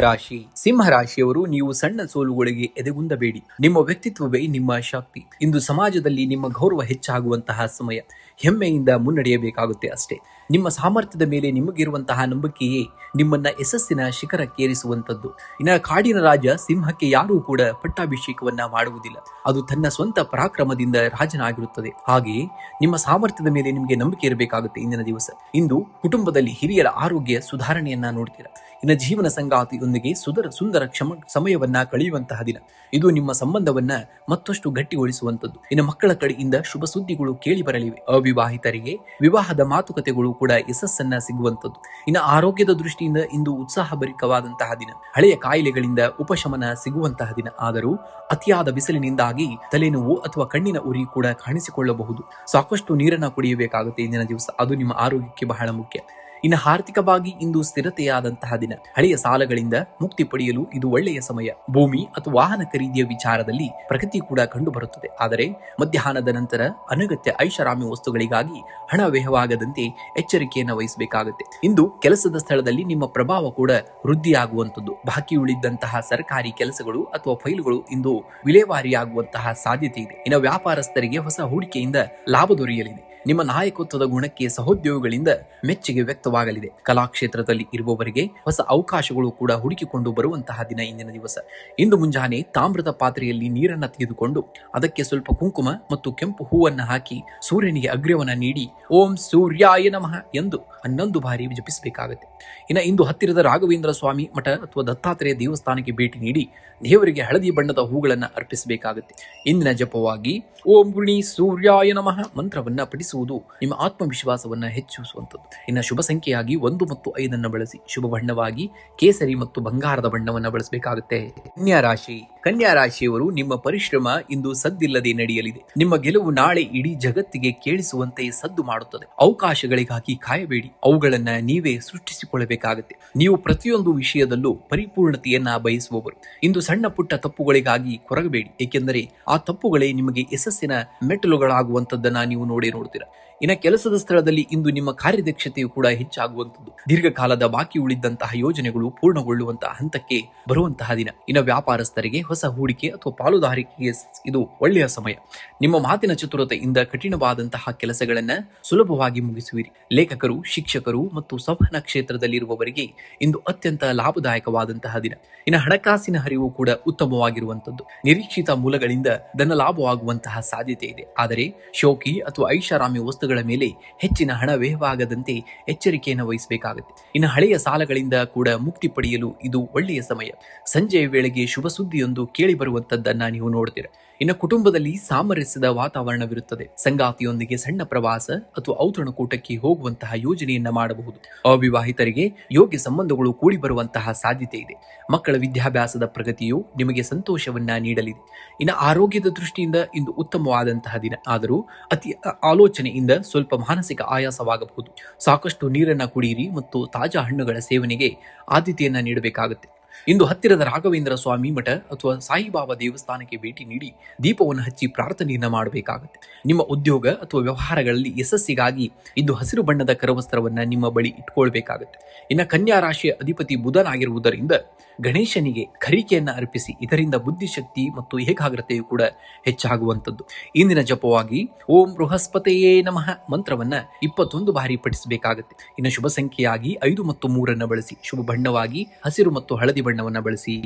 ಸಿಂಹರಾಶಿಯವರು ನೀವು ಸಣ್ಣ ಸೋಲುಗಳಿಗೆ ಎದೆಗುಂದಬೇಡಿ. ನಿಮ್ಮ ವ್ಯಕ್ತಿತ್ವವೇ ನಿಮ್ಮ ಶಕ್ತಿ. ಇಂದು ಸಮಾಜದಲ್ಲಿ ನಿಮ್ಮ ಗೌರವ ಹೆಚ್ಚಾಗುವಂತಹ ಸಮಯ. ಹೆಮ್ಮೆಯಿಂದ ಮುನ್ನಡೆಯಬೇಕಾಗುತ್ತೆ ಅಷ್ಟೇ. ನಿಮ್ಮ ಸಾಮರ್ಥ್ಯದ ಮೇಲೆ ನಿಮಗಿರುವಂತಹ ನಂಬಿಕೆಯೇ ನಿಮ್ಮನ್ನ ಯಶಸ್ಸಿನ ಶಿಖರಕ್ಕೇರಿಸುವಂತದ್ದು. ಕಾಡಿನ ರಾಜ ಸಿಂಹಕ್ಕೆ ಯಾರೂ ಕೂಡ ಪಟ್ಟಾಭಿಷೇಕವನ್ನ ಮಾಡುವುದಿಲ್ಲ. ಅದು ತನ್ನ ಸ್ವಂತ ಪರಾಕ್ರಮದಿಂದ ರಾಜನಾಗಿರುತ್ತದೆ. ಹಾಗೆಯೇ ನಿಮ್ಮ ಸಾಮರ್ಥ್ಯದ ಮೇಲೆ ನಿಮಗೆ ನಂಬಿಕೆ ಇರಬೇಕಾಗುತ್ತೆ. ಇಂದಿನ ದಿವಸ ಇಂದು ಕುಟುಂಬದಲ್ಲಿ ಹಿರಿಯರ ಆರೋಗ್ಯ ಸುಧಾರಣೆಯನ್ನ ನೋಡ್ತೀರಾ. ಜೀವನ ಸಂಗಾತಿಯೊಂದಿಗೆ ಸುಂದರ ಸಮಯವನ್ನ ಕಳೆಯುವಂತಹ ದಿನ. ಇದು ನಿಮ್ಮ ಸಂಬಂಧವನ್ನ ಮತ್ತಷ್ಟು ಗಟ್ಟಿಗೊಳಿಸುವಂತದ್ದು. ಮಕ್ಕಳ ಕಡೆಯಿಂದ ಶುಭ ಸುದ್ದಿಗಳು ಕೇಳಿ ಬರಲಿವೆ. ಅವಿವಾಹಿತರಿಗೆ ವಿವಾಹದ ಮಾತುಕತೆಗಳು ಕೂಡ ಯಶಸ್ಸನ್ನ ಸಿಗುವಂತದ್ದು. ಆರೋಗ್ಯದ ದೃಷ್ಟಿಯಿಂದ ಇಂದು ಉತ್ಸಾಹಭರಿತವಾದಂತಹ ದಿನ. ಹಳೆಯ ಕಾಯಿಲೆಗಳಿಂದ ಉಪಶಮನ ಸಿಗುವಂತಹ ದಿನ. ಆದರೂ ಅತಿಯಾದ ಬಿಸಿಲಿನಿಂದಾಗಿ ತಲೆನೋವು ಅಥವಾ ಕಣ್ಣಿನ ಉರಿ ಕೂಡ ಕಾಣಿಸಿಕೊಳ್ಳಬಹುದು. ಸಾಕಷ್ಟು ನೀರನ್ನ ಕುಡಿಯಬೇಕಾಗುತ್ತೆ ಇಂದಿನ ದಿವಸ. ಅದು ನಿಮ್ಮ ಆರೋಗ್ಯಕ್ಕೆ ಬಹಳ ಮುಖ್ಯ. ಆರ್ಥಿಕವಾಗಿ ಇಂದು ಸ್ಥಿರತೆಯಾದಂತಹ ದಿನ. ಹಳೆಯ ಸಾಲಗಳಿಂದ ಮುಕ್ತಿ ಪಡೆಯಲು ಇದು ಒಳ್ಳೆಯ ಸಮಯ. ಭೂಮಿ ಅಥವಾ ವಾಹನ ಖರೀದಿಯ ವಿಚಾರದಲ್ಲಿ ಪ್ರಗತಿ ಕೂಡ ಕಂಡು ಬರುತ್ತದೆ. ಆದರೆ ಮಧ್ಯಾಹ್ನದ ನಂತರ ಅನಗತ್ಯ ಐಷಾರಾಮಿ ವಸ್ತುಗಳಿಗಾಗಿ ಹಣ ವ್ಯಯವಾಗದಂತೆ ಎಚ್ಚರಿಕೆಯನ್ನು ವಹಿಸಬೇಕಾಗುತ್ತೆ. ಇಂದು ಕೆಲಸದ ಸ್ಥಳದಲ್ಲಿ ನಿಮ್ಮ ಪ್ರಭಾವ ಕೂಡ ವೃದ್ಧಿಯಾಗುವಂತದ್ದು. ಬಾಕಿ ಉಳಿದಂತಹ ಸರ್ಕಾರಿ ಕೆಲಸಗಳು ಅಥವಾ ಫೈಲ್ಗಳು ಇಂದು ವಿಲೇವಾರಿಯಾಗುವಂತಹ ಸಾಧ್ಯತೆ ಇದೆ. ವ್ಯಾಪಾರಸ್ಥರಿಗೆ ಹೊಸ ಹೂಡಿಕೆಯಿಂದ ಲಾಭ ದೊರೆಯಲಿದೆ. ನಿಮ್ಮ ನಾಯಕತ್ವದ ಗುಣಕ್ಕೆ ಸಹೋದ್ಯೋಗಿಗಳಿಂದ ಮೆಚ್ಚುಗೆ ವ್ಯಕ್ತವಾಗಲಿದೆ. ಕಲಾ ಕ್ಷೇತ್ರದಲ್ಲಿ ಇರುವವರಿಗೆ ಹೊಸ ಅವಕಾಶಗಳು ಕೂಡ ಹುಡುಕಿಕೊಂಡು ಬರುವಂತಹ ದಿನ ಇಂದಿನ ದಿವಸ. ಇಂದು ಮುಂಜಾನೆ ತಾಮ್ರದ ಪಾತ್ರೆಯಲ್ಲಿ ನೀರನ್ನ ತೆಗೆದುಕೊಂಡು ಅದಕ್ಕೆ ಸ್ವಲ್ಪ ಕುಂಕುಮ ಮತ್ತು ಕೆಂಪು ಹೂವನ್ನ ಹಾಕಿ ಸೂರ್ಯನಿಗೆ ಅಗ್ರ್ಯವನ್ನ ನೀಡಿ ಓಂ ಸೂರ್ಯಾಯ ನಮಃ ಎಂದು 11 ಬಾರಿ ಜಪಿಸಬೇಕಾಗುತ್ತೆ. ಇನ್ನು ಇಂದು ಹತ್ತಿರದ ರಾಘವೇಂದ್ರ ಸ್ವಾಮಿ ಮಠ ಅಥವಾ ದತ್ತಾತ್ರೇಯ ದೇವಸ್ಥಾನಕ್ಕೆ ಭೇಟಿ ನೀಡಿ ದೇವರಿಗೆ ಹಳದಿ ಬಣ್ಣದ ಹೂಗಳನ್ನು ಅರ್ಪಿಸಬೇಕಾಗುತ್ತೆ. ಇಂದಿನ ಜಪವಾಗಿ ಓಂ ಗುಣಿ ಸೂರ್ಯಾಯ ನಮಃ ಮಂತ್ರವನ್ನ ಪಠಿಸುವುದು ನಿಮ್ಮ ಆತ್ಮವಿಶ್ವಾಸವನ್ನ ಹೆಚ್ಚಿಸುವಂಥದ್ದು. ಇನ್ನು ಶುಭ ಸಂಖ್ಯೆಯಾಗಿ 1 ಮತ್ತು 5 ಬಳಸಿ. ಶುಭ ಬಣ್ಣವಾಗಿ ಕೇಸರಿ ಮತ್ತು ಬಂಗಾರದ ಬಣ್ಣವನ್ನ ಬಳಸಬೇಕಾಗುತ್ತೆ. ಕನ್ಯಾ ರಾಶಿಯವರು ನಿಮ್ಮ ಪರಿಶ್ರಮ ಇಂದು ಸದ್ದಿಲ್ಲದೆ ನಡೆಯಲಿದೆ. ನಿಮ್ಮ ಗೆಲುವು ನಾಳೆ ಇಡೀ ಜಗತ್ತಿಗೆ ಕೇಳಿಸುವಂತೆ ಸದ್ದು ಮಾಡುತ್ತದೆ. ಅವಕಾಶಗಳಿಗಾಗಿ ಕಾಯಬೇಡಿ, ಅವುಗಳನ್ನ ನೀವೇ ಸೃಷ್ಟಿಸಿಕೊಳ್ಳಬೇಕಾಗುತ್ತೆ. ನೀವು ಪ್ರತಿಯೊಂದು ವಿಷಯದಲ್ಲೂ ಪರಿಪೂರ್ಣತೆಯನ್ನ ಬಯಸುವವರು. ಇಂದು ಸಣ್ಣ ಪುಟ್ಟ ತಪ್ಪುಗಳಿಗಾಗಿ ಕೊರಗಬೇಡಿ, ಏಕೆಂದರೆ ಆ ತಪ್ಪುಗಳೇ ನಿಮಗೆ ಯಶಸ್ಸಿನ ಮೆಟ್ಟಲುಗಳಾಗುವಂತದ್ದನ್ನ ನೀವು ನೋಡ್ತೀರಾ. ಇನ್ನು ಕೆಲಸದ ಸ್ಥಳದಲ್ಲಿ ಇಂದು ನಿಮ್ಮ ಕಾರ್ಯದಕ್ಷತೆಯು ಕೂಡ ಹೆಚ್ಚಾಗುವಂಥದ್ದು. ದೀರ್ಘಕಾಲದ ಬಾಕಿ ಉಳಿದಂತಹ ಯೋಜನೆಗಳು ಪೂರ್ಣಗೊಳ್ಳುವಂತಹ ಹಂತಕ್ಕೆ ಬರುವಂತಹ ದಿನ. ಇನ್ನು ವ್ಯಾಪಾರಸ್ಥರಿಗೆ ಹೊಸ ಹೂಡಿಕೆ ಅಥವಾ ಪಾಲುದಾರಿಕೆಗೆ ಇದು ಒಳ್ಳೆಯ ಸಮಯ. ನಿಮ್ಮ ಮಾತಿನ ಚತುರತೆಯಿಂದ ಕಠಿಣವಾದಂತಹ ಕೆಲಸಗಳನ್ನ ಸುಲಭವಾಗಿ ಮುಗಿಸುವಿರಿ. ಲೇಖಕರು, ಶಿಕ್ಷಕರು ಮತ್ತು ಸಂವಹನ ಕ್ಷೇತ್ರದಲ್ಲಿರುವವರಿಗೆ ಇಂದು ಅತ್ಯಂತ ಲಾಭದಾಯಕವಾದಂತಹ ದಿನ. ಇನ್ನು ಹಣಕಾಸಿನ ಹರಿವು ಕೂಡ ಉತ್ತಮವಾಗಿರುವಂತದ್ದು. ನಿರೀಕ್ಷಿತ ಮೂಲಗಳಿಂದ ಧನ ಲಾಭವಾಗುವಂತಹ ಸಾಧ್ಯತೆ ಇದೆ. ಆದರೆ ಶೋಕಿ ಅಥವಾ ಐಷಾರಾಮಿ ವಸ್ತುಗಳ ಮೇಲೆ ಹೆಚ್ಚಿನ ಹಣ ವ್ಯಯವಾಗದಂತೆ ಎಚ್ಚರಿಕೆಯನ್ನು ವಹಿಸಬೇಕಾಗುತ್ತೆ. ಇನ್ನು ಹಳೆಯ ಸಾಲಗಳಿಂದ ಕೂಡ ಮುಕ್ತಿ ಪಡೆಯಲು ಇದು ಒಳ್ಳೆಯ ಸಮಯ. ಸಂಜೆಯ ವೇಳೆಗೆ ಶುಭ ಸುದ್ದಿಯೊಂದು ಕೇಳಿ ಬರುವಂತದ್ದನ್ನ ನೀವು ನೋಡ್ತೀರಾ. ಇನ್ನು ಕುಟುಂಬದಲ್ಲಿ ಸಾಮರಸ್ಯದ ವಾತಾವರಣವಿರುತ್ತದೆ. ಸಂಗಾತಿಯೊಂದಿಗೆ ಸಣ್ಣ ಪ್ರವಾಸ ಅಥವಾ ಔತಣಕೂಟಕ್ಕೆ ಹೋಗುವಂತಹ ಯೋಜನೆಯನ್ನ ಮಾಡಬಹುದು. ಅವಿವಾಹಿತರಿಗೆ ಯೋಗ್ಯ ಸಂಬಂಧಗಳು ಕೂಡಿ ಬರುವಂತಹ ಸಾಧ್ಯತೆ ಇದೆ. ಮಕ್ಕಳ ವಿದ್ಯಾಭ್ಯಾಸದ ಪ್ರಗತಿಯು ನಿಮಗೆ ಸಂತೋಷವನ್ನ ನೀಡಲಿದೆ. ಇನ್ನು ಆರೋಗ್ಯದ ದೃಷ್ಟಿಯಿಂದ ಇಂದು ಉತ್ತಮವಾದಂತಹ ದಿನ. ಆದರೂ ಅತಿ ಆಲೋಚನೆಯಿಂದ ಸ್ವಲ್ಪ ಮಾನಸಿಕ ಆಯಾಸವಾಗಬಹುದು. ಸಾಕಷ್ಟು ನೀರನ್ನ ಕುಡಿಯಿರಿ ಮತ್ತು ತಾಜಾ ಹಣ್ಣುಗಳ ಸೇವನೆಗೆ ಆದ್ಯತೆಯನ್ನ ನೀಡಬೇಕಾಗುತ್ತೆ. ಇಂದು ಹತ್ತಿರದ ರಾಘವೇಂದ್ರ ಸ್ವಾಮಿ ಮಠ ಅಥವಾ ಸಾಯಿಬಾಬಾ ದೇವಸ್ಥಾನಕ್ಕೆ ಭೇಟಿ ನೀಡಿ ದೀಪವನ್ನು ಹಚ್ಚಿ ಪ್ರಾರ್ಥನೆಯನ್ನ ಮಾಡಬೇಕಾಗುತ್ತೆ. ನಿಮ್ಮ ಉದ್ಯೋಗ ಅಥವಾ ವ್ಯವಹಾರಗಳಲ್ಲಿ ಯಶಸ್ಸಿಗಾಗಿ ಇಂದು ಹಸಿರು ಬಣ್ಣದ ಕರವಸ್ತ್ರವನ್ನ ನಿಮ್ಮ ಬಳಿ ಇಟ್ಕೊಳ್ಬೇಕಾಗುತ್ತೆ. ಇನ್ನು ಕನ್ಯಾ ರಾಶಿಯ ಅಧಿಪತಿ ಬುಧನಾಗಿರುವುದರಿಂದ ಗಣೇಶನಿಗೆ ಖರಿಕೆಯನ್ನ ಅರ್ಪಿಸಿ. ಇದರಿಂದ ಬುದ್ಧಿಶಕ್ತಿ ಮತ್ತು ಏಕಾಗ್ರತೆಯು ಕೂಡ ಹೆಚ್ಚಾಗುವಂಥದ್ದು. ಇಂದಿನ ಜಪವಾಗಿ ಓಂ ಬೃಹಸ್ಪತಿಯೇ ನಮಃ ಮಂತ್ರವನ್ನ 21 ಬಾರಿ ಪಠಿಸಬೇಕಾಗುತ್ತೆ. ಇನ್ನು ಶುಭ ಸಂಖ್ಯೆಯಾಗಿ 5 ಮತ್ತು 3 ಬಳಸಿ. ಶುಭ ಬಣ್ಣವಾಗಿ ಹಸಿರು ಮತ್ತು ಹಳದಿ ಬಣ್ಣವನ್ನ ಬಳಸಿ.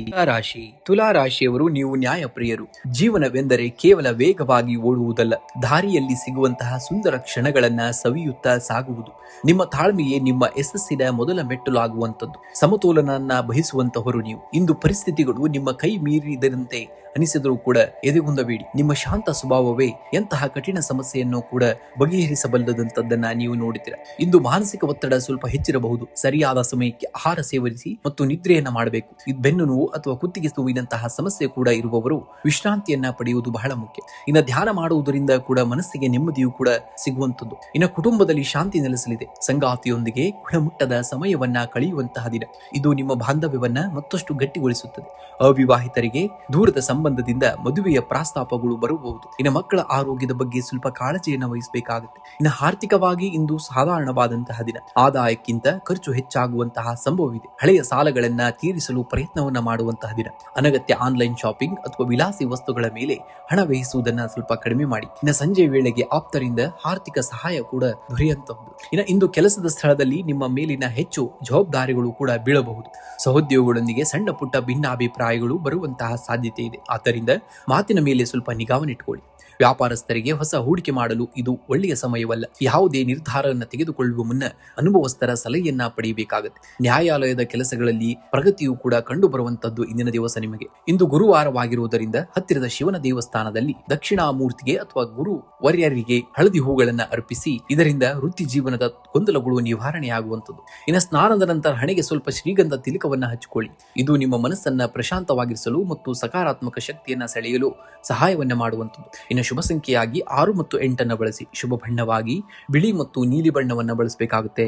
ತುಲಾ ರಾಶಿಯವರು ನೀವು ನ್ಯಾಯಪ್ರಿಯರು. ಜೀವನವೆಂದರೆ ಕೇವಲ ವೇಗವಾಗಿ ಓಡುವುದಲ್ಲ, ದಾರಿಯಲ್ಲಿ ಸಿಗುವಂತಹ ಸುಂದರ ಕ್ಷಣಗಳನ್ನ ಸವಿಯುತ್ತಾ ಸಾಗುವುದು. ನಿಮ್ಮ ತಾಳ್ಮೆಯೇ ನಿಮ್ಮ ಯಶಸ್ಸಿನ ಮೊದಲ ಮೆಟ್ಟಲಾಗುವಂಥದ್ದು. ಸಮತೋಲನನ್ನ ಬಯಸುವಂತಹವರು ನೀವು. ಇಂದು ಪರಿಸ್ಥಿತಿಗಳು ನಿಮ್ಮ ಕೈ ಮೀರಿದಂತೆ ಅನಿಸಿದರೂ ಕೂಡ ಎದೆಗುಂದಬೇಡಿ. ನಿಮ್ಮ ಶಾಂತ ಸ್ವಭಾವವೇ ಎಂತಹ ಕಠಿಣ ಸಮಸ್ಯೆಯನ್ನು ಕೂಡ ಬಗೆಹರಿಸಬಲ್ಲದಂತದ್ದನ್ನ ನೀವು ನೋಡುತ್ತೀರಾ. ಇಂದು ಮಾನಸಿಕ ಒತ್ತಡ ಸ್ವಲ್ಪ ಹೆಚ್ಚಿರಬಹುದು. ಸರಿಯಾದ ಸಮಯಕ್ಕೆ ಆಹಾರ ಸೇವಿಸಿ ಮತ್ತು ನಿದ್ರೆಯನ್ನ ಮಾಡಬೇಕು. ಇದು ಬೆನ್ನು ನೋವು ಅಥವಾ ಕುತ್ತಿಗೆ ನೋವಿನಂತಹ ಸಮಸ್ಯೆ ಕೂಡ ಇರುವವರು ವಿಶ್ರಾಂತಿಯನ್ನ ಪಡೆಯುವುದು ಬಹಳ ಮುಖ್ಯ. ಇನ್ನು ಧ್ಯಾನ ಮಾಡುವುದರಿಂದ ಕೂಡ ಮನಸ್ಸಿಗೆ ನೆಮ್ಮದಿಯೂ ಕೂಡ ಸಿಗುವಂಥದ್ದು. ಇನ್ನು ಕುಟುಂಬದಲ್ಲಿ ಶಾಂತಿ ನೆಲೆಸಲಿದೆ. ಸಂಗಾತಿಯೊಂದಿಗೆ ಗುಣಮಟ್ಟದ ಸಮಯವನ್ನ ಕಳೆಯುವಂತಹ ದಿನ. ಇದು ನಿಮ್ಮ ಬಾಂಧವ್ಯವನ್ನ ಮತ್ತಷ್ಟು ಗಟ್ಟಿಗೊಳಿಸುತ್ತದೆ. ಅವಿವಾಹಿತರಿಗೆ ದೂರದ ಸಂಬಂಧದಿಂದ ಮದುವೆಯ ಪ್ರಸ್ತಾಪಗಳು ಬರಬಹುದು. ಇನ್ನು ಮಕ್ಕಳ ಆರೋಗ್ಯದ ಬಗ್ಗೆ ಸ್ವಲ್ಪ ಕಾಳಜಿಯನ್ನು ವಹಿಸಬೇಕಾಗುತ್ತೆ. ಇನ್ನು ಆರ್ಥಿಕವಾಗಿ ಇಂದು ಸಾಧಾರಣವಾದಂತಹ ದಿನ. ಆದಾಯಕ್ಕಿಂತ ಖರ್ಚು ಹೆಚ್ಚಾಗುವಂತಹ ಸಂಭವವಿದೆ. ಹಳೆಯ ಸಾಲಗಳನ್ನ ತೀರಿಸಲು ಪ್ರಯತ್ನವನ್ನ ಮಾಡುವಂತಹ ದಿನ. ಅನಗತ್ಯ ಆನ್ಲೈನ್ ಶಾಪಿಂಗ್ ಅಥವಾ ವಿಲಾಸಿ ವಸ್ತುಗಳ ಮೇಲೆ ಹಣ ವ್ಯಯಿಸುವುದನ್ನ ಸ್ವಲ್ಪ ಕಡಿಮೆ ಮಾಡಿ. ಇನ್ನು ಸಂಜೆ ವೇಳೆಗೆ ಆಪ್ತರಿಂದ ಆರ್ಥಿಕ ಸಹಾಯ ಕೂಡ ದೊರೆಯುವಂತಹದ್ದು. ಇನ್ನು ಇಂದು ಕೆಲಸದ ಸ್ಥಳದಲ್ಲಿ ನಿಮ್ಮ ಮೇಲಿನ ಹೆಚ್ಚು ಜವಾಬ್ದಾರಿಗಳು ಕೂಡ ಬೀಳಬಹುದು. ಸಹೋದ್ಯೋಗಿಗಳೊಂದಿಗೆ ಸಣ್ಣ ಪುಟ್ಟ ಭಿನ್ನಾಭಿಪ್ರಾಯಗಳು ಬರುವಂತಹ ಸಾಧ್ಯತೆ ಇದೆ. ಆದ್ದರಿಂದ ಮಾತಿನ ಮೇಲೆ ಸ್ವಲ್ಪ ನಿಗಾವನ್ನಿಟ್ಟುಕೊಳ್ಳಿ. ವ್ಯಾಪಾರಸ್ಥರಿಗೆ ಹೊಸ ಹೂಡಿಕೆ ಮಾಡಲು ಇದು ಒಳ್ಳೆಯ ಸಮಯವಲ್ಲ. ಯಾವುದೇ ನಿರ್ಧಾರವನ್ನು ತೆಗೆದುಕೊಳ್ಳುವ ಮುನ್ನ ಅನುಭವಸ್ಥರ ಸಲಹೆಯನ್ನ ಪಡೆಯಬೇಕಾಗುತ್ತೆ. ನ್ಯಾಯಾಲಯದ ಕೆಲಸಗಳಲ್ಲಿ ಪ್ರಗತಿಯು ಕೂಡ ಕಂಡು ಬರುವಂತದ್ದು ಇಂದಿನ ದಿವಸ ನಿಮಗೆ. ಇಂದು ಗುರುವಾರವಾಗಿರುವುದರಿಂದ ಹತ್ತಿರದ ಶಿವನ ದೇವಸ್ಥಾನದಲ್ಲಿ ದಕ್ಷಿಣಾಮೂರ್ತಿಗೆ ಅಥವಾ ಗುರು ವರ್ಯರಿಗೆ ಹಳದಿ ಹೂಗಳನ್ನ ಅರ್ಪಿಸಿ. ಇದರಿಂದ ವೃತ್ತಿ ಜೀವನದ ಗೊಂದಲಗಳು ನಿವಾರಣೆಯಾಗುವಂಥದ್ದು. ಇನ್ನು ಸ್ನಾನದ ನಂತರ ಹಣೆಗೆ ಸ್ವಲ್ಪ ಶ್ರೀಗಂಧ ತಿಲಕವನ್ನ ಹಚ್ಚಿಕೊಳ್ಳಿ. ಇದು ನಿಮ್ಮ ಮನಸ್ಸನ್ನ ಪ್ರಶಾಂತವಾಗಿರಿಸಲು ಮತ್ತು ಸಕಾರಾತ್ಮಕ ಶಕ್ತಿಯನ್ನ ಸೆಳೆಯಲು ಸಹಾಯವನ್ನ ಮಾಡುವಂಥದ್ದು. ಇನ್ನು ಶುಭ ಸಂಖ್ಯೆಯಾಗಿ 6 ಮತ್ತು 8 ಬಳಸಿ. ಶುಭ ಬಣ್ಣವಾಗಿ ಬಿಳಿ ಮತ್ತು ನೀಲಿ ಬಣ್ಣವನ್ನ ಬಳಸಬೇಕಾಗುತ್ತೆ.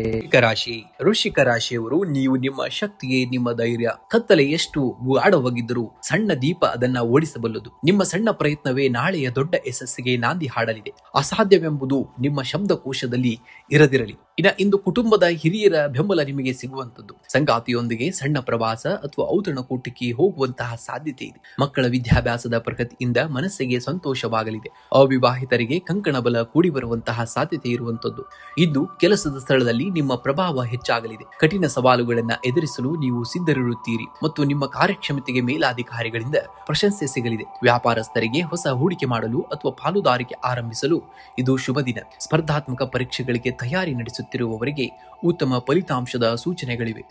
ವೃಶ್ಚಿಕ ರಾಶಿಯವರು ನೀವು ನಿಮ್ಮ ಶಕ್ತಿಯೇ ನಿಮ್ಮ ಧೈರ್ಯ. ಕತ್ತಲೆ ಎಷ್ಟು ಗಾಢವಾಗಿದ್ದರೂ ಸಣ್ಣ ದೀಪ ಅದನ್ನ ಓಡಿಸಬಲ್ಲದು. ನಿಮ್ಮ ಸಣ್ಣ ಪ್ರಯತ್ನವೇ ನಾಳೆಯ ದೊಡ್ಡ ಯಶಸ್ಸಿಗೆ ನಾಂದಿ ಹಾಡಲಿದೆ. ಅಸಾಧ್ಯವೆಂಬುದು ನಿಮ್ಮ ಶಬ್ದಕೋಶದಲ್ಲಿ ಇರದಿರಲಿ. ಇಂದು ಕುಟುಂಬದ ಹಿರಿಯರ ಬೆಂಬಲ ನಿಮಗೆ ಸಿಗುವಂತದ್ದು. ಸಂಗಾತಿಯೊಂದಿಗೆ ಸಣ್ಣ ಪ್ರವಾಸ ಅಥವಾ ಔತಣಕೂಟಕ್ಕೆ ಹೋಗುವಂತಹ ಸಾಧ್ಯತೆ ಇದೆ. ಮಕ್ಕಳ ವಿದ್ಯಾಭ್ಯಾಸದ ಪ್ರಗತಿಯಿಂದ ಮನಸ್ಸಿಗೆ ಸಂತೋಷವಾಗಲಿದೆ. ಅವಿವಾಹಿತರಿಗೆ ಕಂಕಣ ಬಲ ಕೂಡಿ ಬರುವಂತಹ ಸಾಧ್ಯತೆ ಇರುವಂತದ್ದು. ಇಂದು ಕೆಲಸದ ಸ್ಥಳದಲ್ಲಿ ನಿಮ್ಮ ಪ್ರಭಾವ ಹೆಚ್ಚಾಗಲಿದೆ. ಕಠಿಣ ಸವಾಲುಗಳನ್ನ ಎದುರಿಸಲು ನೀವು ಸಿದ್ಧರಿರುತ್ತೀರಿ ಮತ್ತು ನಿಮ್ಮ ಕಾರ್ಯಕ್ಷಮತೆಗೆ ಮೇಲಾಧಿಕಾರಿಗಳಿಂದ ಪ್ರಶಂಸೆ ಸಿಗಲಿದೆ. ವ್ಯಾಪಾರಸ್ಥರಿಗೆ ಹೊಸ ಹೂಡಿಕೆ ಮಾಡಲು ಅಥವಾ ಪಾಲುದಾರಿಕೆ ಆರಂಭಿಸಲು ಇದು ಶುಭ ದಿನ. ಸ್ಪರ್ಧಾತ್ಮಕ ಪರೀಕ್ಷೆಗಳಿಗೆ ತಯಾರಿ ನಡೆಸುತ್ತಿರುವವರಿಗೆ ಉತ್ತಮ ಫಲಿತಾಂಶದ ಸೂಚನೆಗಳಿವೆ.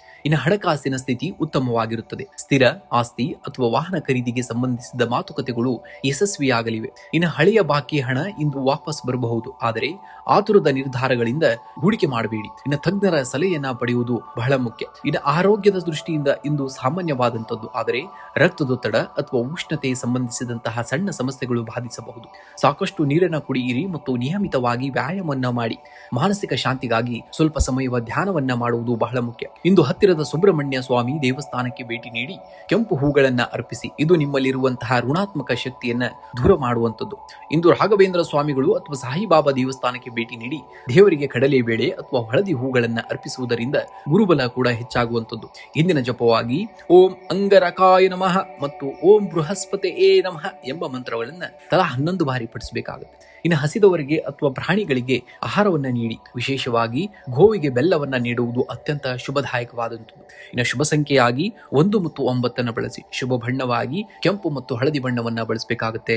ಹಣಕಾಸಿನ ಸ್ಥಿತಿ ಉತ್ತಮವಾಗಿರುತ್ತದೆ. ಸ್ಥಿರ ಆಸ್ತಿ ಅಥವಾ ವಾಹನ ಖರೀದಿಗೆ ಸಂಬಂಧಿಸಿದ ಮಾತುಕತೆಗಳು ಯಶಸ್ವಿಯಾಗಲಿವೆ. ಹಳೆಯ ಬಾಕಿ ಹಣ ಇಂದು ವಾಪಸ್ ಬರಬಹುದು, ಆದರೆ ಆತುರದ ನಿರ್ಧಾರಗಳಿಂದ ಹೂಡಿಕೆ ಮಾಡಬೇಡಿ. ತಜ್ಞರ ಸಲಹೆಯನ್ನ ಪಡೆಯುವುದು ಬಹಳ ಮುಖ್ಯ. ಆರೋಗ್ಯದ ದೃಷ್ಟಿಯಿಂದ ಇಂದು ಸಾಮಾನ್ಯವಾದಂತದ್ದು, ಆದರೆ ರಕ್ತದೊತ್ತಡ ಅಥವಾ ಉಷ್ಣತೆ ಸಂಬಂಧಿಸಿದಂತಹ ಸಣ್ಣ ಸಮಸ್ಯೆಗಳು ಬಾಧಿಸಬಹುದು. ಸಾಕಷ್ಟು ನೀರನ್ನು ಕುಡಿಯಿರಿ ಮತ್ತು ನಿಯಮಿತವಾಗಿ ವ್ಯಾಯಾಮವನ್ನ ಮಾಡಿ. ಮಾನಸಿಕ ಶಾಂತಿಗಾಗಿ ಸ್ವಲ್ಪ ಸಮಯ ಧ್ಯಾನವನ್ನ ಮಾಡುವುದು ಬಹಳ ಮುಖ್ಯ. ಇಂದು ಹತ್ತಿರದ ಸುಬ್ರಹ್ಮಣ್ಯ ಸ್ವಾಮಿ ದೇವಸ್ಥಾನಕ್ಕೆ ಭೇಟಿ ನೀಡಿ ಕೆಂಪು ಹೂಗಳನ್ನ ಅರ್ಪಿಸಿ. ಇದು ನಿಮ್ಮಲ್ಲಿರುವಂತಹ ಋಣಾತ್ಮಕ ಶಕ್ತಿಯನ್ನ ದೂರ ಮಾಡುವಂತದ್ದು. ಇಂದು ರಾಘವೇಂದ್ರ ಸ್ವಾಮಿಗಳು ಅಥವಾ ಸಾಯಿಬಾಬಾ ದೇವಸ್ಥಾನಕ್ಕೆ ಭೇಟಿ ನೀಡಿ ದೇವರಿಗೆ ಕಡಲೆ ಬೇಳೆ ಅಥವಾ ಹಳದಿ ಹೂಗಳನ್ನ ಅರ್ಪಿಸುವುದರಿಂದ ಗುರುಬಲ ಕೂಡ ಹೆಚ್ಚಾಗುವಂತದ್ದು. ಇಂದಿನ ಜಪವಾಗಿ ಓಂ ಅಂಗರಕಾಯ ನಮಃ ಮತ್ತು ಓಂ ಬೃಹಸ್ಪತಿ ಏ ನಮಃ ಎಂಬ ಮಂತ್ರಗಳನ್ನ ತಲಾ 11 ಬಾರಿ ಪಠಿಸಬೇಕಾಗುತ್ತೆ. ಹಸಿದವರಿಗೆ ಅಥವಾ ಪ್ರಾಣಿಗಳಿಗೆ ಆಹಾರವನ್ನ ನೀಡಿ. ವಿಶೇಷವಾಗಿ ಗೋವಿಗೆ ಬೆಲ್ಲವನ್ನ ನೀಡುವುದು ಅತ್ಯಂತ ಶುಭದಾಯಕವಾದಂಥದ್ದು. ಶುಭ ಸಂಖ್ಯೆಯಾಗಿ 1 ಮತ್ತು 9 ಬಳಸಿ. ಶುಭ ಬಣ್ಣವಾಗಿ ಕೆಂಪು ಮತ್ತು ಹಳದಿ ಬಣ್ಣವನ್ನ ಬಳಸಬೇಕಾಗುತ್ತೆ.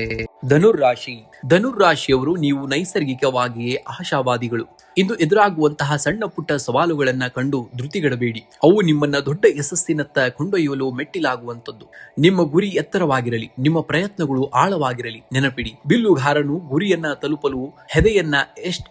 ಧನುರ್ರಾಶಿಯವರು ನೀವು ನೈಸರ್ಗಿಕವಾಗಿಯೇ ಆಶಾವಾದಿಗಳು. ಇಂದು ಎದುರಾಗುವಂತಹ ಸಣ್ಣ ಪುಟ್ಟ ಸವಾಲುಗಳನ್ನ ಕಂಡು ಧೃತಿಗೆಡಬೇಡಿ. ಅವು ನಿಮ್ಮನ್ನ ದೊಡ್ಡ ಯಶಸ್ಸಿನತ್ತ ಕೊಂಡೊಯ್ಯಲು ಮೆಟ್ಟಿಲಾಗುವಂತದ್ದು. ನಿಮ್ಮ ಗುರಿ ಎತ್ತರವಾಗಿರಲಿ, ನಿಮ್ಮ ಪ್ರಯತ್ನಗಳು ಆಳವಾಗಿರಲಿ. ನೆನಪಿಡಿ, ಬಿಲ್ಲುಗಾರನು ಗುರಿಯನ್ನ ತಲುಪಲು ಹೆದೆಯನ್ನ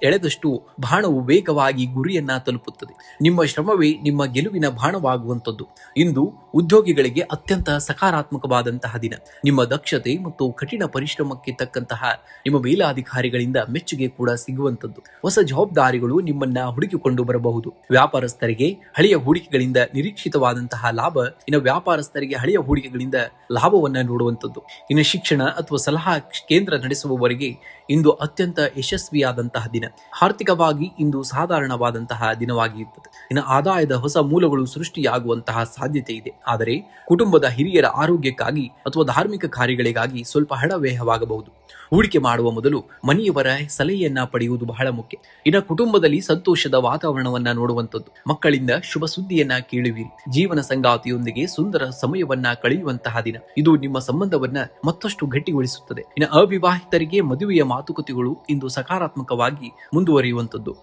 ಎಳೆದಷ್ಟು ಬಾಣವು ವೇಗವಾಗಿ ಗುರಿಯನ್ನ ತಲುಪುತ್ತದೆ. ನಿಮ್ಮ ಶ್ರಮವೇ ನಿಮ್ಮ ಗೆಲುವಿನ ಬಾಣವಾಗುವಂತದ್ದು. ಇಂದು ಉದ್ಯೋಗಿಗಳಿಗೆ ಅತ್ಯಂತ ಸಕಾರಾತ್ಮಕವಾದಂತಹ ದಿನ. ನಿಮ್ಮ ದಕ್ಷತೆ ಮತ್ತು ಕಠಿಣ ಪರಿಶ್ರಮಕ್ಕೆ ತಕ್ಕಂತಹ ನಿಮ್ಮ ಮೇಲಾಧಿಕಾರಿಗಳಿಂದ ಮೆಚ್ಚುಗೆ ಕೂಡ ಸಿಗುವಂತದ್ದು. ಹೊಸ ಜವಾಬ್ದಾರಿಗಳು ನಿಮ್ಮನ್ನ ಹುಡುಕಿಕೊಂಡು ಬರಬಹುದು. ವ್ಯಾಪಾರಸ್ಥರಿಗೆ ಹಳೆಯ ಹೂಡಿಕೆಗಳಿಂದ ನಿರೀಕ್ಷಿತವಾದಂತಹ ಲಾಭ. ವ್ಯಾಪಾರಸ್ಥರಿಗೆ ಹಳೆಯ ಹೂಡಿಕೆಗಳಿಂದ ಲಾಭವನ್ನ ನೋಡುವಂತದ್ದು. ಶಿಕ್ಷಣ ಅಥವಾ ಸಲಹಾ ಕೇಂದ್ರ ನಡೆಸುವವರಿಗೆ ಇಂದು ಅತ್ಯಂತ ಯಶಸ್ವಿಯಾದಂತಹ ದಿನ. ಆರ್ಥಿಕವಾಗಿ ಇಂದು ಸಾಧಾರಣವಾದಂತಹ ದಿನವಾಗಿರುತ್ತದೆ. ಆದಾಯದ ಹೊಸ ಮೂಲಗಳು ಸೃಷ್ಟಿಯಾಗುವಂತಹ ಸಾಧ್ಯತೆ ಇದೆ. ಆದರೆ ಕುಟುಂಬದ ಹಿರಿಯರ ಆರೋಗ್ಯಕ್ಕಾಗಿ ಅಥವಾ ಧಾರ್ಮಿಕ ಕಾರ್ಯಗಳಿಗಾಗಿ ಸ್ವಲ್ಪ ಹಣ ವ್ಯಯವಾಗಬಹುದು. ಹೂಡಿಕೆ ಮಾಡುವ ಮೊದಲು ಮನೆಯವರ ಸಲಹೆಯನ್ನ ಪಡೆಯುವುದು ಬಹಳ ಮುಖ್ಯ. ಕುಟುಂಬದಲ್ಲಿ ಸಂತೋಷದ ವಾತಾವರಣವನ್ನ ನೋಡುವಂಥದ್ದು. ಮಕ್ಕಳಿಂದ ಶುಭ ಸುದ್ದಿಯನ್ನ ಕೇಳುವಿರಿ. ಜೀವನ ಸಂಗಾತಿಯೊಂದಿಗೆ ಸುಂದರ ಸಮಯವನ್ನ ಕಳೆಯುವಂತಹ ದಿನ. ಇದು ನಿಮ್ಮ ಸಂಬಂಧವನ್ನ ಮತ್ತಷ್ಟು ಗಟ್ಟಿಗೊಳಿಸುತ್ತದೆ. ಅವಿವಾಹಿತರಿಗೆ ಮದುವೆಯ ಮಾತುಕತೆಗಳು ಇಂದು ಸಕಾರಾತ್ಮಕವಾಗಿ ಮುಂದುವರಿಯುವಂತದ್ದು.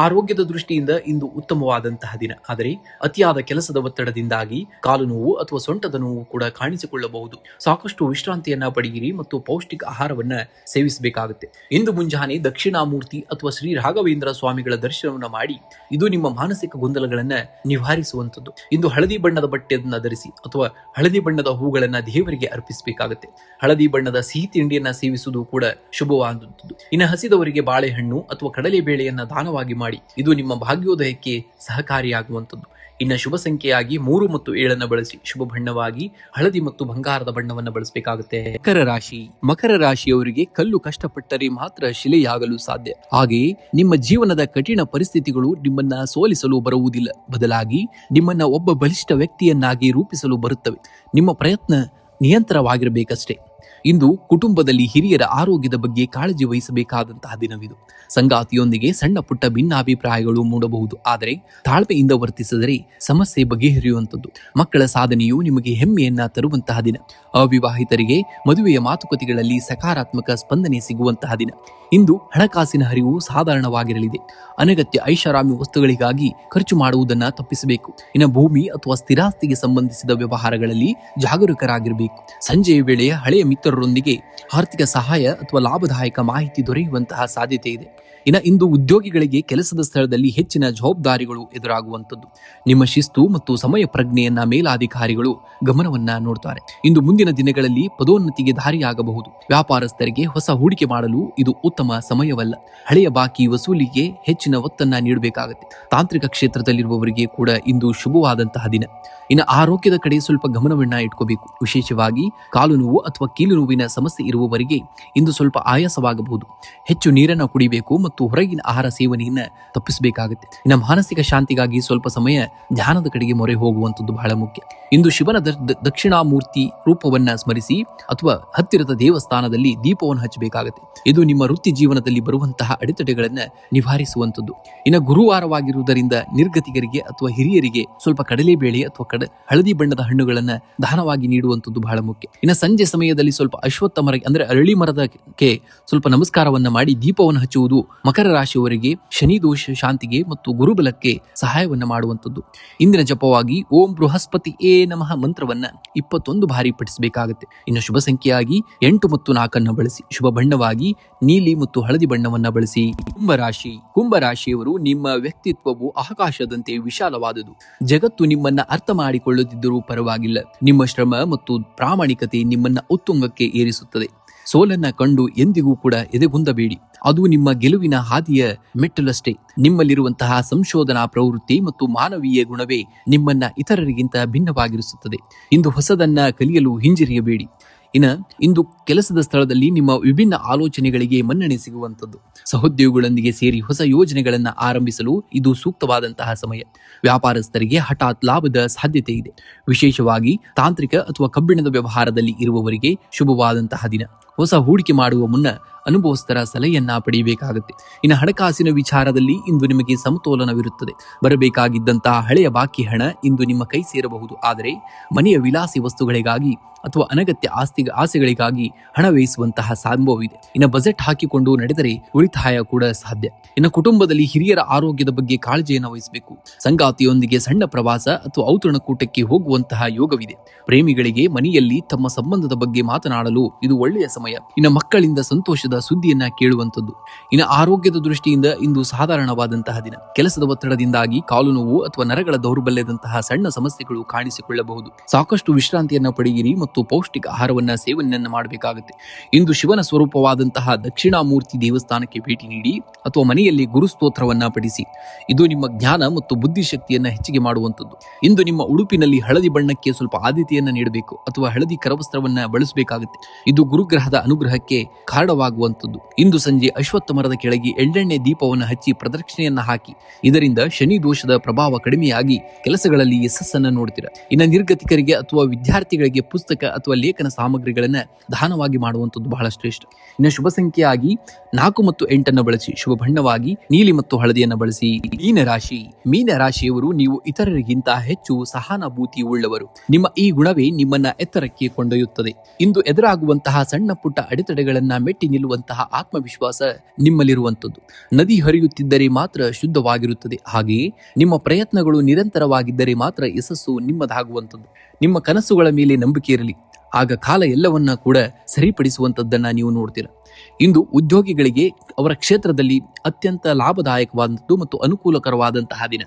ಆರೋಗ್ಯದ ದೃಷ್ಟಿಯಿಂದ ಇಂದು ಉತ್ತಮವಾದಂತಹ ದಿನ. ಆದರೆ ಅತಿಯಾದ ಕೆಲಸದ ಒತ್ತಡದಿಂದಾಗಿ ಕಾಲು ನೋವು ಅಥವಾ ಸೊಂಟದ ನೋವು ಕೂಡ ಕಾಣಿಸಿಕೊಳ್ಳಬಹುದು. ಸಾಕಷ್ಟು ವಿಶ್ರಾಂತಿಯನ್ನ ಪಡೆಯಿರಿ ಮತ್ತು ಪೌಷ್ಟಿಕ ಆಹಾರವನ್ನ ಸೇವಿಸಬೇಕಾಗುತ್ತೆ. ಇಂದು ಮುಂಜಾನೆ ದಕ್ಷಿಣಾಮೂರ್ತಿ ಅಥವಾ ಶ್ರೀ ರಾಘವೇಂದ್ರ ಸ್ವಾಮಿಗಳ ದರ್ಶನವನ್ನ ಮಾಡಿ. ಇದು ನಿಮ್ಮ ಮಾನಸಿಕ ಗೊಂದಲಗಳನ್ನ ನಿವಾರಿಸುವಂತದ್ದು. ಇಂದು ಹಳದಿ ಬಣ್ಣದ ಬಟ್ಟೆಯನ್ನ ಧರಿಸಿ ಅಥವಾ ಹಳದಿ ಬಣ್ಣದ ಹೂಗಳನ್ನ ದೇವರಿಗೆ ಅರ್ಪಿಸಬೇಕಾಗುತ್ತೆ. ಹಳದಿ ಬಣ್ಣದ ಸಿಹಿ ತಿಂಡಿಯನ್ನ ಸೇವಿಸುವುದು ಕೂಡ ಶುಭವಾದಂಥದ್ದು. ಹಸಿದವರಿಗೆ ಬಾಳೆಹಣ್ಣು ಅಥವಾ ಕಡಲೆ ಬೇಳೆಯನ್ನ ದಾನವಾಗಿ ಮಾಡಿ. ಇದು ನಿಮ್ಮ ಭಾಗ್ಯೋದಯಕ್ಕೆ ಸಹಕಾರಿಯಾಗುವಂಥದ್ದು. ಶುಭ ಸಂಖ್ಯೆಯಾಗಿ 3 ಮತ್ತು 7 ಬಳಸಿ. ಶುಭ ಬಣ್ಣವಾಗಿ ಹಳದಿ ಮತ್ತು ಬಂಗಾರದ ಬಣ್ಣವನ್ನ ಬಳಸಬೇಕಾಗುತ್ತೆ. ಮಕರ ರಾಶಿಯವರಿಗೆ ಕಲ್ಲು ಕಷ್ಟಪಟ್ಟರೆ ಮಾತ್ರ ಶಿಲೆಯಾಗಲು ಸಾಧ್ಯ. ಹಾಗೆಯೇ ನಿಮ್ಮ ಜೀವನದ ಕಠಿಣ ಪರಿಸ್ಥಿತಿಗಳು ನಿಮ್ಮನ್ನ ಸೋಲಿಸಲು ಬರುವುದಿಲ್ಲ. ಬದಲಾಗಿ ನಿಮ್ಮನ್ನ ಒಬ್ಬ ಬಲಿಷ್ಠ ವ್ಯಕ್ತಿಯನ್ನಾಗಿ ರೂಪಿಸಲು ಬರುತ್ತವೆ. ನಿಮ್ಮ ಪ್ರಯತ್ನ ನಿಯಂತ್ರವಾಗಿರಬೇಕಷ್ಟೇ. ಇಂದು ಕುಟುಂಬದಲ್ಲಿ ಹಿರಿಯರ ಆರೋಗ್ಯದ ಬಗ್ಗೆ ಕಾಳಜಿ ವಹಿಸಬೇಕಾದಂತಹ ದಿನವಿದು. ಸಂಗಾತಿಯೊಂದಿಗೆ ಸಣ್ಣ ಪುಟ್ಟ ಭಿನ್ನಾಭಿಪ್ರಾಯಗಳು ಮೂಡಬಹುದು, ಆದರೆ ತಾಳ್ಮೆಯಿಂದ ವರ್ತಿಸಿದರೆ ಸಮಸ್ಯೆ ಬಗೆಹರಿಯುವಂಥದ್ದು. ಮಕ್ಕಳ ಸಾಧನೆಯು ನಿಮಗೆ ಹೆಮ್ಮೆಯನ್ನ ತರುವಂತಹ ದಿನ. ಅವಿವಾಹಿತರಿಗೆ ಮದುವೆಯ ಮಾತುಕತೆಗಳಲ್ಲಿ ಸಕಾರಾತ್ಮಕ ಸ್ಪಂದನೆ ಸಿಗುವಂತಹ ದಿನ. ಇಂದು ಹಣಕಾಸಿನ ಹರಿವು ಸಾಧಾರಣವಾಗಿರಲಿದೆ. ಅನಗತ್ಯ ಐಷಾರಾಮಿ ವಸ್ತುಗಳಿಗಾಗಿ ಖರ್ಚು ಮಾಡುವುದನ್ನ ತಪ್ಪಿಸಬೇಕು. ಭೂಮಿ ಅಥವಾ ಸ್ಥಿರಾಸ್ತಿಗೆ ಸಂಬಂಧಿಸಿದ ವ್ಯವಹಾರಗಳಲ್ಲಿ ಜಾಗರೂಕರಾಗಿರಬೇಕು. ಸಂಜೆಯ ವೇಳೆಯ ಹಳೆಯ ಮಿತ್ರರೊಂದಿಗೆ ಆರ್ಥಿಕ ಸಹಾಯ ಅಥವಾ ಲಾಭದಾಯಕ ಮಾಹಿತಿ ದೊರೆಯುವಂತಹ ಸಾಧ್ಯತೆ ಇದೆ. ಇಂದು ಉದ್ಯೋಗಿಗಳಿಗೆ ಕೆಲಸದ ಸ್ಥಳದಲ್ಲಿ ಹೆಚ್ಚಿನ ಜವಾಬ್ದಾರಿಗಳು ಎದುರಾಗುವಂಥದ್ದು. ನಿಮ್ಮ ಶಿಸ್ತು ಮತ್ತು ಸಮಯ ಪ್ರಜ್ಞೆಯನ್ನ ಮೇಲಾಧಿಕಾರಿಗಳು ಗಮನವನ್ನ ನೋಡ್ತಾರೆ. ಇಂದು ಮುಂದಿನ ದಿನಗಳಲ್ಲಿ ಪದೋನ್ನತಿಗೆ ದಾರಿಯಾಗಬಹುದು. ವ್ಯಾಪಾರಸ್ಥರಿಗೆ ಹೊಸ ಹೂಡಿಕೆ ಮಾಡಲು ಇದು ಉತ್ತಮ ಸಮಯವಲ್ಲ. ಹಳೆಯ ಬಾಕಿ ವಸೂಲಿಗೆ ಹೆಚ್ಚಿನ ಒತ್ತನ್ನ ನೀಡಬೇಕಾಗುತ್ತೆ. ತಾಂತ್ರಿಕ ಕ್ಷೇತ್ರದಲ್ಲಿರುವವರಿಗೆ ಕೂಡ ಇಂದು ಶುಭವಾದಂತಹ ದಿನ. ಆರೋಗ್ಯದ ಕಡೆ ಸ್ವಲ್ಪ ಗಮನವನ್ನ ಇಟ್ಕೋಬೇಕು. ವಿಶೇಷವಾಗಿ ಕಾಲು ನೋವು ಅಥವಾ ಕೀಲು ನೋವಿನ ಸಮಸ್ಯೆ ಇರುವವರಿಗೆ ಇಂದು ಸ್ವಲ್ಪ ಆಯಾಸವಾಗಬಹುದು. ಹೆಚ್ಚು ನೀರನ್ನು ಕುಡಿಬೇಕು ಮತ್ತು ಹೊರಗಿನ ಆಹಾರ ಸೇವನೆಯನ್ನ ತಪ್ಪಿಸಬೇಕಾಗುತ್ತೆ. ಇನ್ನು ಮಾನಸಿಕ ಶಾಂತಿಗಾಗಿ ಸ್ವಲ್ಪ ಸಮಯ ಧ್ಯಾನದ ಕಡೆಗೆ ಮೊರೆ ಹೋಗುವಂಥದ್ದು ಬಹಳ ಮುಖ್ಯ. ಇಂದು ಶಿವನ ದಕ್ಷಿಣಾಮೂರ್ತಿ ರೂಪವನ್ನ ಸ್ಮರಿಸಿ ಅಥವಾ ಹತ್ತಿರದ ದೇವಸ್ಥಾನದಲ್ಲಿ ದೀಪವನ್ನು ಹಚ್ಚಬೇಕಾಗುತ್ತೆ. ಇದು ನಿಮ್ಮ ವೃತ್ತಿ ಜೀವನದಲ್ಲಿ ಬರುವಂತಹ ಅಡೆತಡೆಗಳನ್ನ ನಿವಾರಿಸುವಂಥದ್ದು. ಇನ್ನು ಗುರುವಾರವಾಗಿರುವುದರಿಂದ ನಿರ್ಗತಿಕರಿಗೆ ಅಥವಾ ಹಿರಿಯರಿಗೆ ಸ್ವಲ್ಪ ಕಡಲೆಬೇಳೆ ಅಥವಾ ಹಳದಿ ಬಣ್ಣದ ಹಣ್ಣುಗಳನ್ನ ದಾನವಾಗಿ ನೀಡುವಂಥದ್ದು ಬಹಳ ಮುಖ್ಯ. ಇನ್ನು ಸಂಜೆ ಸಮಯದಲ್ಲಿ ಸ್ವಲ್ಪ ಅಶ್ವತ್ಥ ಮರ ಅಂದ್ರೆ ಅರಳಿ ಮರದಕ್ಕೆ ಸ್ವಲ್ಪ ನಮಸ್ಕಾರವನ್ನ ಮಾಡಿ ದೀಪವನ್ನು ಹಚ್ಚುವುದು ಮಕರ ರಾಶಿಯವರಿಗೆ ಶನಿ ದೋಷ ಶಾಂತಿಗೆ ಮತ್ತು ಗುರುಬಲಕ್ಕೆ ಸಹಾಯವನ್ನ ಮಾಡುವಂಥದ್ದು. ಇಂದಿನ ಜಪವಾಗಿ ಓಂ ಬೃಹಸ್ಪತಿ ಏ ನಮಃ ಮಂತ್ರವನ್ನ 21 ಬಾರಿ ಪಠಿಸಬೇಕಾಗುತ್ತೆ. ಇನ್ನು ಶುಭ ಸಂಖ್ಯೆಯಾಗಿ 8 ಮತ್ತು 4 ಬಳಸಿ. ಶುಭ ಬಣ್ಣವಾಗಿ ನೀಲಿ ಮತ್ತು ಹಳದಿ ಬಣ್ಣವನ್ನ ಬಳಸಿ. ಕುಂಭರಾಶಿಯವರು, ನಿಮ್ಮ ವ್ಯಕ್ತಿತ್ವವು ಆಕಾಶದಂತೆ ವಿಶಾಲವಾದುದು. ಜಗತ್ತು ನಿಮ್ಮನ್ನ ಅರ್ಥ ಮಾಡಿಕೊಳ್ಳದಿದ್ದರೂ ಪರವಾಗಿಲ್ಲ. ನಿಮ್ಮ ಶ್ರಮ ಮತ್ತು ಪ್ರಾಮಾಣಿಕತೆ ನಿಮ್ಮನ್ನ ಉತ್ತುಂಗಕ್ಕೆ ಏರಿಸುತ್ತದೆ. ಸೋಲನ್ನ ಕಂಡು ಎಂದಿಗೂ ಕೂಡ ಎದೆಗುಂದಬೇಡಿ. ಅದು ನಿಮ್ಮ ಗೆಲುವಿನ ಹಾದಿಯ ಮೆಟ್ಟಲಷ್ಟೇ. ನಿಮ್ಮಲ್ಲಿರುವಂತಹ ಸಂಶೋಧನಾ ಪ್ರವೃತ್ತಿ ಮತ್ತು ಮಾನವೀಯ ಗುಣವೇ ನಿಮ್ಮನ್ನ ಇತರರಿಗಿಂತ ಭಿನ್ನವಾಗಿರಿಸುತ್ತದೆ. ಇಂದು ಹೊಸದನ್ನ ಕಲಿಯಲು ಹಿಂಜರಿಯಬೇಡಿ. ಇಂದು ಕೆಲಸದ ಸ್ಥಳದಲ್ಲಿ ನಿಮ್ಮ ವಿಭಿನ್ನ ಆಲೋಚನೆಗಳಿಗೆ ಮನ್ನಣೆ ಸಿಗುವಂಥದ್ದು. ಸಹೋದ್ಯೋಗಿಗಳೊಂದಿಗೆ ಸೇರಿ ಹೊಸ ಯೋಜನೆಗಳನ್ನ ಆರಂಭಿಸಲು ಇದು ಸೂಕ್ತವಾದಂತಹ ಸಮಯ. ವ್ಯಾಪಾರಸ್ಥರಿಗೆ ಹಠಾತ್ ಲಾಭದ ಸಾಧ್ಯತೆ ಇದೆ. ವಿಶೇಷವಾಗಿ ತಾಂತ್ರಿಕ ಅಥವಾ ಕಬ್ಬಿಣದ ವ್ಯವಹಾರದಲ್ಲಿ ಇರುವವರಿಗೆ ಶುಭವಾದಂತಹ ದಿನ. ಹೊಸ ಹೂಡಿಕೆ ಮಾಡುವ ಮುನ್ನ ಅನುಭವಸ್ಥರ ಸಲಹೆಯನ್ನ ಪಡೆಯಬೇಕಾಗುತ್ತೆ. ಇನ್ನು ಹಣಕಾಸಿನ ವಿಚಾರದಲ್ಲಿ ಇಂದು ನಿಮಗೆ ಸಮತೋಲನವಿರುತ್ತದೆ. ಬರಬೇಕಾಗಿದ್ದಂತಹ ಹಳೆಯ ಬಾಕಿ ಹಣ ಇಂದು ನಿಮ್ಮ ಕೈ ಸೇರಬಹುದು. ಆದರೆ ಮನೆಯ ವಿಲಾಸಿ ವಸ್ತುಗಳಿಗಾಗಿ ಅಥವಾ ಅನಗತ್ಯ ಆಸೆಗಳಿಗಾಗಿ ಹಣ ವ್ಯಯಿಸುವಂತಹ ಸಂಭವವಿದೆ. ಇನ್ನು ಬಜೆಟ್ ಹಾಕಿಕೊಂಡು ನಡೆದರೆ ಉಳಿತಾಯ ಕೂಡ ಸಾಧ್ಯ. ಇನ್ನು ಕುಟುಂಬದಲ್ಲಿ ಹಿರಿಯರ ಆರೋಗ್ಯದ ಬಗ್ಗೆ ಕಾಳಜಿಯನ್ನು ವಹಿಸಬೇಕು. ಸಂಗಾತಿಯೊಂದಿಗೆ ಸಣ್ಣ ಪ್ರವಾಸ ಅಥವಾ ಔತಣಕೂಟಕ್ಕೆ ಹೋಗುವಂತಹ ಯೋಗವಿದೆ. ಪ್ರೇಮಿಗಳಿಗೆ ಮನೆಯಲ್ಲಿ ತಮ್ಮ ಸಂಬಂಧದ ಬಗ್ಗೆ ಮಾತನಾಡಲು ಇದು ಒಳ್ಳೆಯ ಸಮಯ. ಇನ್ನು ಮಕ್ಕಳಿಂದ ಸಂತೋಷದ ಸುದ್ದಿಯನ್ನ ಕೇಳುವಂಥದ್ದು. ಇನ್ನು ಆರೋಗ್ಯದ ದೃಷ್ಟಿಯಿಂದ ಇಂದು ಸಾಧಾರಣವಾದಂತಹ ದಿನ. ಕೆಲಸದ ಒತ್ತಡದಿಂದಾಗಿ ಕಾಲು ನೋವು ಅಥವಾ ನರಗಳ ದೌರ್ಬಲ್ಯದಂತಹ ಸಣ್ಣ ಸಮಸ್ಯೆಗಳು ಕಾಣಿಸಿಕೊಳ್ಳಬಹುದು. ಸಾಕಷ್ಟು ವಿಶ್ರಾಂತಿಯನ್ನ ಪಡೆಯಿರಿ ಮತ್ತು ಪೌಷ್ಟಿಕ ಆಹಾರವನ್ನ ಸೇವನೆಯನ್ನ ಮಾಡಬೇಕಾಗುತ್ತೆ. ಇಂದು ಶಿವನ ಸ್ವರೂಪವಾದಂತಹ ದಕ್ಷಿಣಾಮೂರ್ತಿ ದೇವಸ್ಥಾನಕ್ಕೆ ಭೇಟಿ ನೀಡಿ ಅಥವಾ ಮನೆಯಲ್ಲಿ ಗುರುಸ್ತೋತ್ರವನ್ನ ಪಠಿಸಿ. ಇದು ನಿಮ್ಮ ಜ್ಞಾನ ಮತ್ತು ಬುದ್ಧಿಶಕ್ತಿಯನ್ನ ಹೆಚ್ಚಿಗೆ ಮಾಡುವಂಥದ್ದು. ಇಂದು ನಿಮ್ಮ ಉಡುಪಿನಲ್ಲಿ ಹಳದಿ ಬಣ್ಣಕ್ಕೆ ಸ್ವಲ್ಪ ಆದ್ಯತೆಯನ್ನ ನೀಡಬೇಕು ಅಥವಾ ಹಳದಿ ಕರವಸ್ತ್ರವನ್ನ ಬಳಸಬೇಕಾಗುತ್ತೆ. ಇದು ಗುರುಗ್ರಹದ ಅನುಗ್ರಹಕ್ಕೆ ಕಾರಣವಾಗುವಂಥದ್ದು. ಇಂದು ಸಂಜೆ ಅಶ್ವತ್ಥ ಮರದ ಕೆಳಗೆ ಎಳ್ಳೆಣ್ಣೆ ದೀಪವನ್ನು ಹಚ್ಚಿ ಪ್ರದಕ್ಷಿಣೆಯನ್ನ ಹಾಕಿ. ಇದರಿಂದ ಶನಿ ದೋಷದ ಪ್ರಭಾವ ಕಡಿಮೆಯಾಗಿ ಕೆಲಸಗಳಲ್ಲಿ ಯಶಸ್ಸನ್ನ ನೋಡ್ತೀರಾ. ಇನ್ನು ನಿರ್ಗತಿಕರಿಗೆ ಅಥವಾ ವಿದ್ಯಾರ್ಥಿಗಳಿಗೆ ಪುಸ್ತಕ ಅಥವಾ ಲೇಖನ ಸಾಮಗ್ರಿಗಳನ್ನ ದಾನವಾಗಿ ಮಾಡುವಂಥದ್ದು ಬಹಳ ಶ್ರೇಷ್ಠ. ಇನ್ನು ಶುಭ ಸಂಖ್ಯೆಯಾಗಿ 4 ಮತ್ತು 8 ಬಳಸಿ. ಶುಭ ಬಣ್ಣವಾಗಿ ನೀಲಿ ಮತ್ತು ಹಳದಿಯನ್ನ ಬಳಸಿ. ಮೀನರಾಶಿಯವರು, ನೀವು ಇತರರಿಗಿಂತ ಹೆಚ್ಚು ಸಹಾನುಭೂತಿ ಉಳ್ಳವರು. ನಿಮ್ಮ ಈ ಗುಣವೇ ನಿಮ್ಮನ್ನ ಎತ್ತರಕ್ಕೆ ಕೊಂಡೊಯ್ಯುತ್ತದೆ. ಇಂದು ಎದುರಾಗುವಂತಹ ಸಣ್ಣ ಪುಟ್ಟ ಅಡೆತಡೆಗಳನ್ನ ಮೆಟ್ಟಿ ನಿಲ್ಲುವಂತಹ ಆತ್ಮವಿಶ್ವಾಸ ನಿಮ್ಮಲ್ಲಿರುವಂಥದ್ದು. ನದಿ ಹರಿಯುತ್ತಿದ್ದರೆ ಮಾತ್ರ ಶುದ್ಧವಾಗಿರುತ್ತದೆ. ಹಾಗೆಯೇ ನಿಮ್ಮ ಪ್ರಯತ್ನಗಳು ನಿರಂತರವಾಗಿದ್ದರೆ ಮಾತ್ರ ಯಶಸ್ಸು ನಿಮ್ಮದಾಗುವಂಥದ್ದು. ನಿಮ್ಮ ಕನಸುಗಳ ಮೇಲೆ ನಂಬಿಕೆ ಇರಲಿ. ಆಗ ಕಾಲ ಎಲ್ಲವನ್ನ ಕೂಡ ಸರಿಪಡಿಸುವಂಥದ್ದನ್ನ ನೀವು ನೋಡ್ತೀರಾ. ಇಂದು ಉದ್ಯೋಗಿಗಳಿಗೆ ಅವರ ಕ್ಷೇತ್ರದಲ್ಲಿ ಅತ್ಯಂತ ಲಾಭದಾಯಕವಾದಂಥದ್ದು ಮತ್ತು ಅನುಕೂಲಕರವಾದಂತಹ ದಿನ.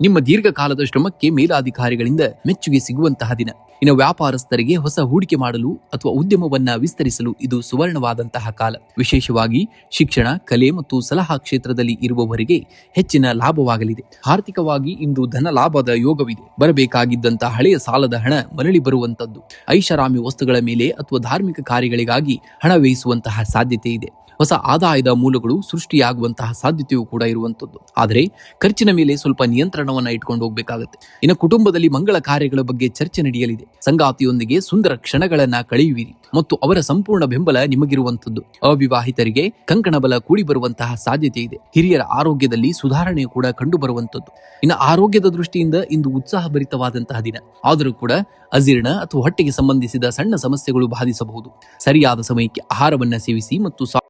ನಿಮ್ಮ ದೀರ್ಘಕಾಲದ ಶ್ರಮಕ್ಕೆ ಮೇಲಾಧಿಕಾರಿಗಳಿಂದ ಮೆಚ್ಚುಗೆ ಸಿಗುವಂತಹ ದಿನ. ಇನ್ನು ವ್ಯಾಪಾರಸ್ಥರಿಗೆ ಹೊಸ ಹೂಡಿಕೆ ಮಾಡಲು ಅಥವಾ ಉದ್ಯಮವನ್ನ ವಿಸ್ತರಿಸಲು ಇದು ಸುವರ್ಣವಾದಂತಹ ಕಾಲ. ವಿಶೇಷವಾಗಿ ಶಿಕ್ಷಣ, ಕಲೆ ಮತ್ತು ಸಲಹಾ ಕ್ಷೇತ್ರದಲ್ಲಿ ಇರುವವರಿಗೆ ಹೆಚ್ಚಿನ ಲಾಭವಾಗಲಿದೆ. ಆರ್ಥಿಕವಾಗಿ ಇಂದು ಧನ ಲಾಭದ ಯೋಗವಿದೆ. ಬರಬೇಕಾಗಿದ್ದಂತಹ ಹಳೆಯ ಸಾಲದ ಹಣ ಮರಳಿ ಬರುವಂತದ್ದು. ಐಷಾರಾಮಿ ವಸ್ತುಗಳ ಮೇಲೆ ಅಥವಾ ಧಾರ್ಮಿಕ ಕಾರ್ಯಗಳಿಗಾಗಿ ಹಣ ವ್ಯಯಿಸುವಂತಹ ಸಾಧ್ಯತೆ ಇದೆ. ಹೊಸ ಆದಾಯದ ಮೂಲಗಳು ಸೃಷ್ಟಿಯಾಗುವಂತಹ ಸಾಧ್ಯತೆಯೂ ಕೂಡ ಇರುವಂತದ್ದು. ಆದರೆ ಖರ್ಚಿನ ಮೇಲೆ ಸ್ವಲ್ಪ ನಿಯಂತ್ರಣವನ್ನ ಇಟ್ಕೊಂಡು ಹೋಗ್ಬೇಕಾಗುತ್ತೆ. ಇನ್ನು ಕುಟುಂಬದಲ್ಲಿ ಮಂಗಳ ಕಾರ್ಯಗಳ ಬಗ್ಗೆ ಚರ್ಚೆ ನಡೆಯಲಿದೆ. ಸಂಗಾತಿಯೊಂದಿಗೆ ಸುಂದರ ಕ್ಷಣಗಳನ್ನ ಕಳೆಯುವಿರಿ ಮತ್ತು ಅವರ ಸಂಪೂರ್ಣ ಬೆಂಬಲ ನಿಮಗಿರುವಂತದ್ದು. ಅವಿವಾಹಿತರಿಗೆ ಕಂಕಣ ಬಲ ಕೂಡಿ ಬರುವಂತಹ ಸಾಧ್ಯತೆ ಇದೆ. ಹಿರಿಯರ ಆರೋಗ್ಯದಲ್ಲಿ ಸುಧಾರಣೆ ಕೂಡ ಕಂಡು ಬರುವಂತದ್ದು. ಇನ್ನು ಆರೋಗ್ಯದ ದೃಷ್ಟಿಯಿಂದ ಇಂದು ಉತ್ಸಾಹಭರಿತವಾದಂತಹ ದಿನ. ಆದರೂ ಕೂಡ ಅಜೀರ್ಣ ಅಥವಾ ಹೊಟ್ಟೆಗೆ ಸಂಬಂಧಿಸಿದ ಸಣ್ಣ ಸಮಸ್ಯೆಗಳು ಬಾಧಿಸಬಹುದು. ಸರಿಯಾದ ಸಮಯಕ್ಕೆ ಆಹಾರವನ್ನ ಸೇವಿಸಿ ಮತ್ತು